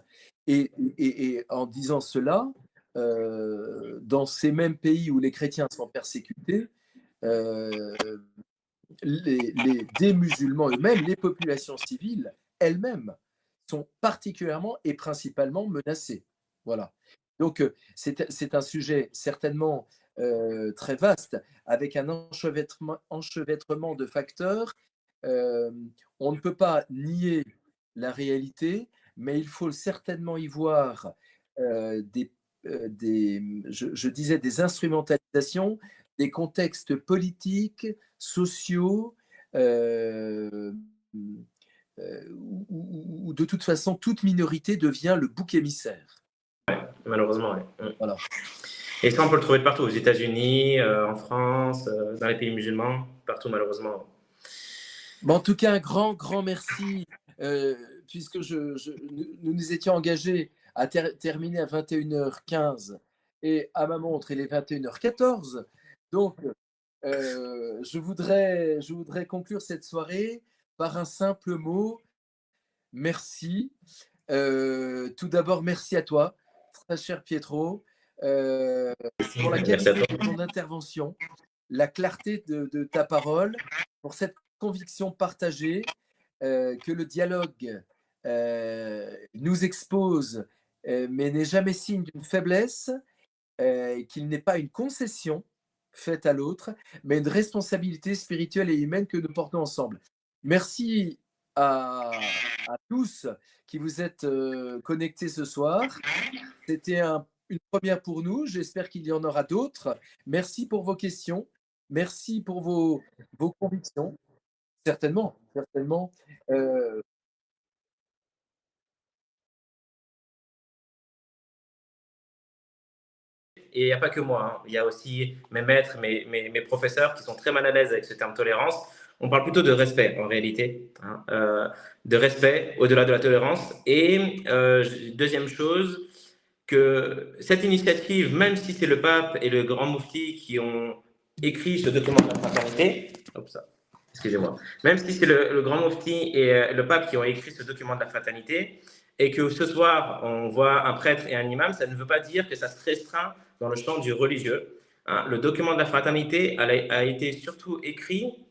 Et en disant cela, dans ces mêmes pays où les chrétiens sont persécutés, des musulmans eux-mêmes, les populations civiles elles-mêmes, sont particulièrement et principalement menacées. Voilà. Donc, c'est un sujet certainement très vaste, avec un enchevêtrement de facteurs. On ne peut pas nier la réalité, mais il faut certainement y voir je disais des instrumentalisations, des contextes politiques, sociaux, où de toute façon, toute minorité devient le bouc émissaire. Ouais, malheureusement, oui. Voilà. Et ça, on peut le trouver partout, aux États-Unis, en France, dans les pays musulmans, partout malheureusement. Bon, en tout cas, un grand merci, puisque nous nous étions engagés à terminer à 21h15 et à ma montre, il est 21h14. Donc, je voudrais conclure cette soirée par un simple mot, merci. Tout d'abord, merci à toi, très cher Pietro. Pour la qualité de ton intervention, la clarté de ta parole, pour cette conviction partagée que le dialogue nous expose, mais n'est jamais signe d'une faiblesse, qu'il n'est pas une concession faite à l'autre, mais une responsabilité spirituelle et humaine que nous portons ensemble. Merci à tous qui vous êtes connectés ce soir. C'était une première pour nous, j'espère qu'il y en aura d'autres. Merci pour vos questions, merci pour vos convictions. Certainement. Et il n'y a pas que moi, hein. Il y a aussi mes maîtres, mes professeurs qui sont très mal à l'aise avec ce terme tolérance. On parle plutôt de respect en réalité, hein, de respect au-delà de la tolérance. Et deuxième chose, que cette initiative, même si c'est le pape et le grand moufti qui ont écrit ce document de la fraternité, excusez-moi, même si c'est le grand moufti et le pape qui ont écrit ce document de la fraternité, et que ce soir on voit un prêtre et un imam, ça ne veut pas dire que ça se restreint dans le champ du religieux. Hein, le document de la fraternité a été surtout écrit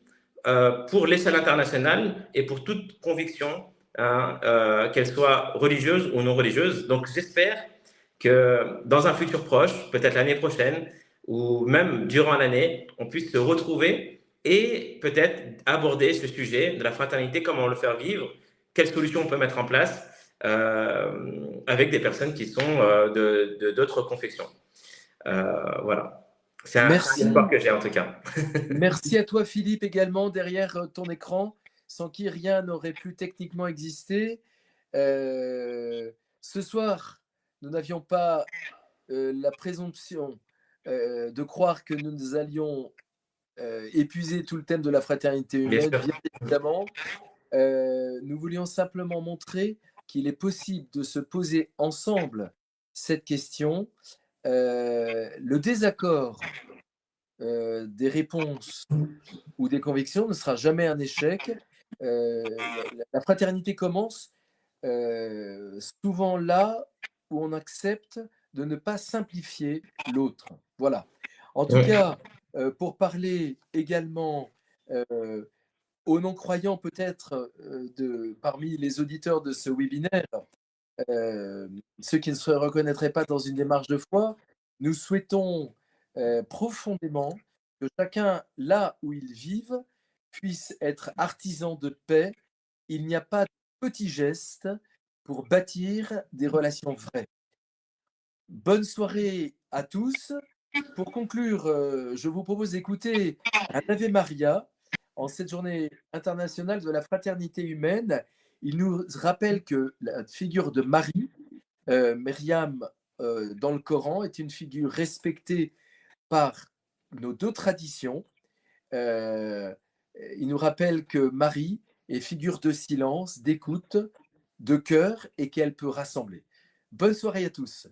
pour l'échelle internationale et pour toute conviction, hein, qu'elle soit religieuse ou non religieuse. Donc j'espère que dans un futur proche, peut-être l'année prochaine, ou même durant l'année, on puisse se retrouver et peut-être aborder ce sujet de la fraternité, comment le faire vivre, quelles solutions on peut mettre en place avec des personnes qui sont d'autres confessions. Voilà. C'est un espoir que j'ai en tout cas. Merci à toi Philippe également derrière ton écran, sans qui rien n'aurait pu techniquement exister. Ce soir, nous n'avions pas la présomption de croire que nous allions épuiser tout le thème de la fraternité humaine, bien évidemment. Nous voulions simplement montrer qu'il est possible de se poser ensemble cette question. Le désaccord des réponses ou des convictions ne sera jamais un échec. La fraternité commence souvent là où on accepte de ne pas simplifier l'autre. Voilà. En tout cas, pour parler également aux non-croyants peut-être parmi les auditeurs de ce webinaire, ceux qui ne se reconnaîtraient pas dans une démarche de foi, nous souhaitons profondément que chacun, là où il vive, puisse être artisan de paix. Il n'y a pas de petits gestes pour bâtir des relations vraies. Bonne soirée à tous. Pour conclure, je vous propose d'écouter un Ave Maria en cette journée internationale de la fraternité humaine. Il nous rappelle que la figure de Marie, Myriam, dans le Coran, est une figure respectée par nos deux traditions. Il nous rappelle que Marie est figure de silence, d'écoute, de cœur et qu'elle peut rassembler. Bonne soirée à tous.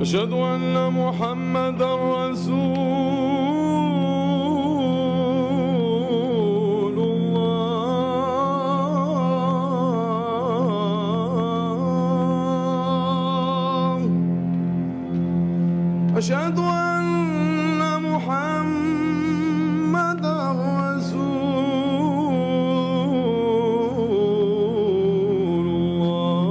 أشهد أن محمدا رسول الله أشهد أن محمدا رسول الله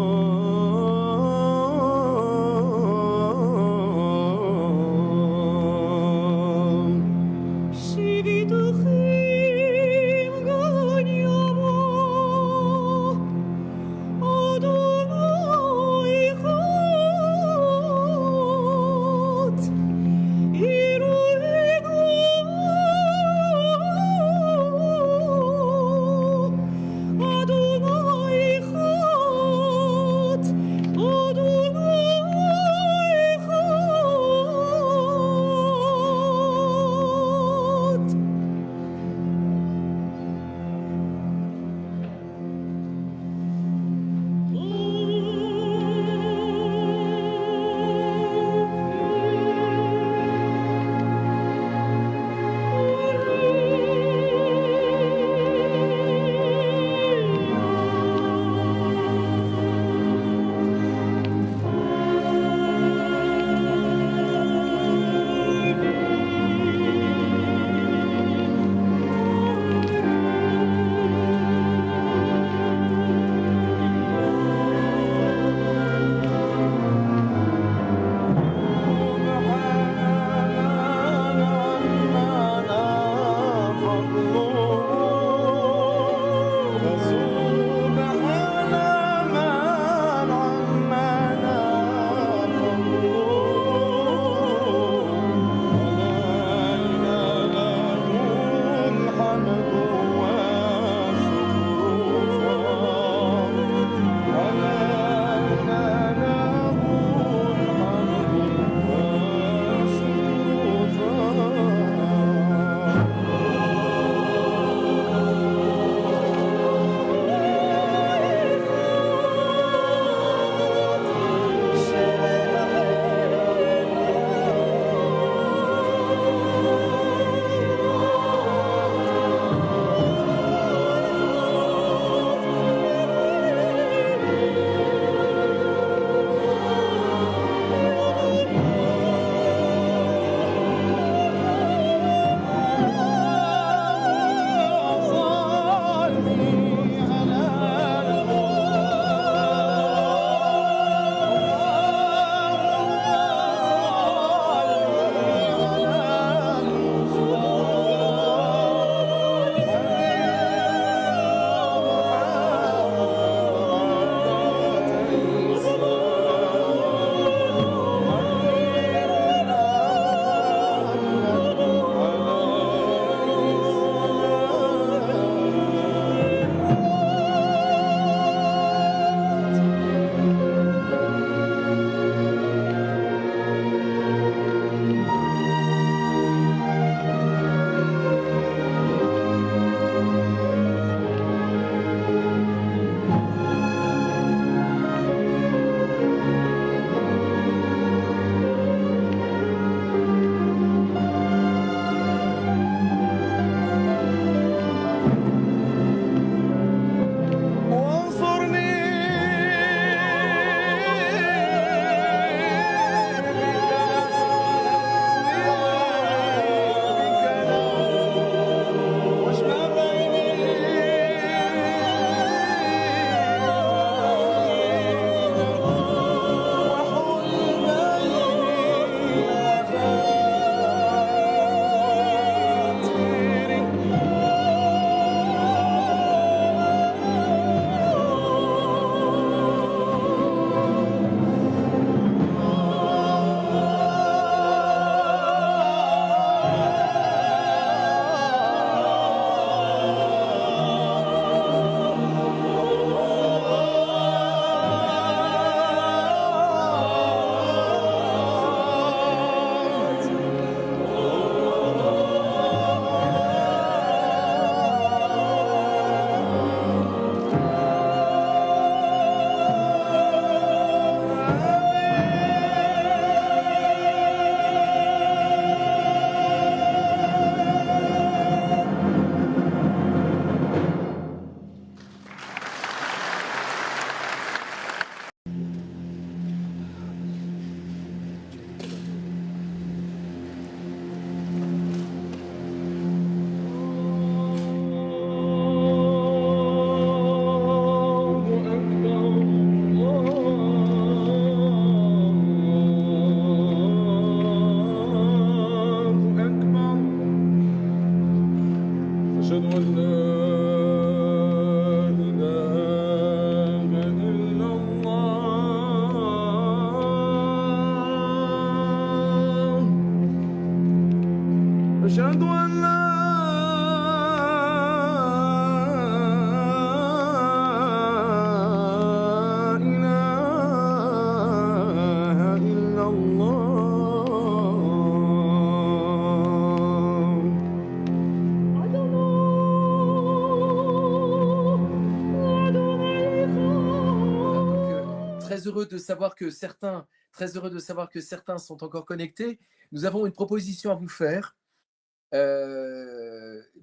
أشهد أن لا إله إلا Très heureux de savoir que certains sont encore connectés. Nous avons une proposition à vous faire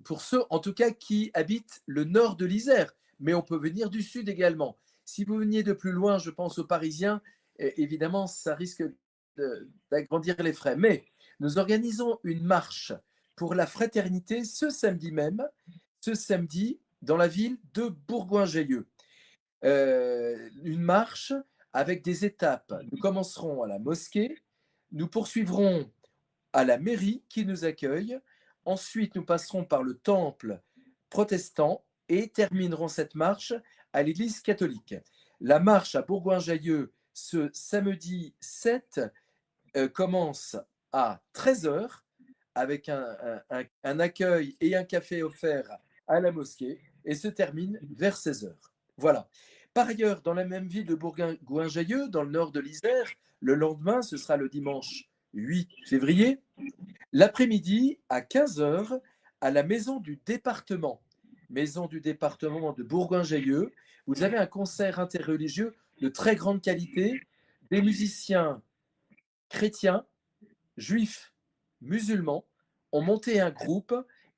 pour ceux, en tout cas, qui habitent le nord de l'Isère, mais on peut venir du sud également. Si vous veniez de plus loin, je pense aux Parisiens, évidemment, ça risque d'agrandir les frais. Mais nous organisons une marche pour la fraternité ce samedi même, dans la ville de Bourgoin-Jallieu. Une marche avec des étapes. Nous commencerons à la mosquée, nous poursuivrons à la mairie qui nous accueille, ensuite nous passerons par le temple protestant et terminerons cette marche à l'église catholique. La marche à Bourgoin-Jallieu ce samedi 7 commence à 13h avec un accueil et un café offert à la mosquée et se termine vers 16h. Voilà. Par ailleurs, dans la même ville de Bourgoin-Jallieu, dans le nord de l'Isère, le lendemain, ce sera le dimanche 8 février, l'après-midi à 15h à la maison du département de Bourgoin-Jallieu. Vous avez un concert interreligieux de très grande qualité, des musiciens chrétiens, juifs, musulmans ont monté un groupe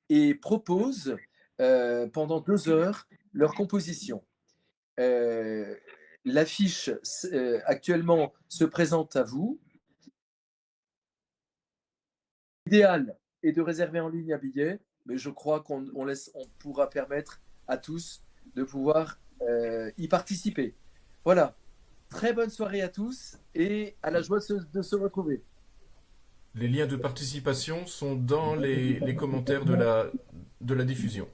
et proposent pendant 2 heures leur composition. L'affiche actuellement se présente à vous. L'idéal est de réserver en ligne un billet, mais je crois qu'on pourra permettre à tous de pouvoir y participer. Voilà. Très bonne soirée à tous et à la joie de se retrouver. Les liens de participation sont dans les commentaires de la diffusion.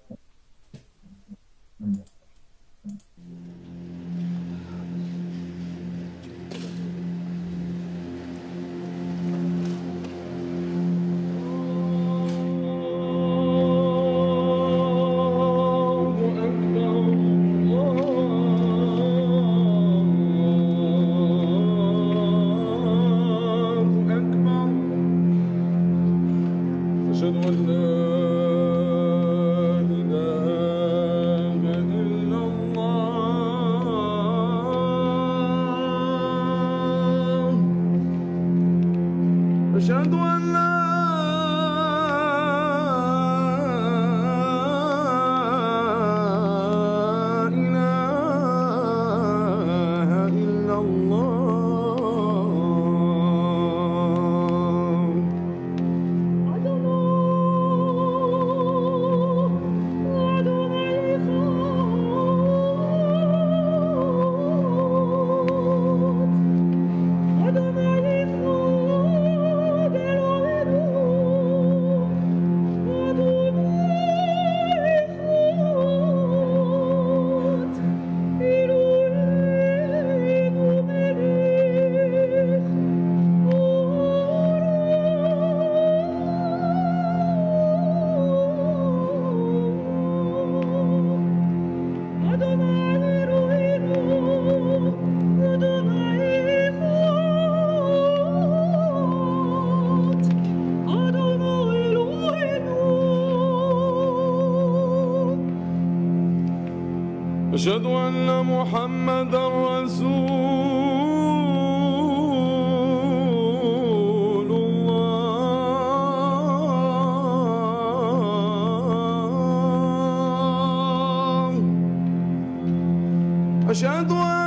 أشهد أن لا إله إلا أشهد أن محمدا رسول الله أشهد أن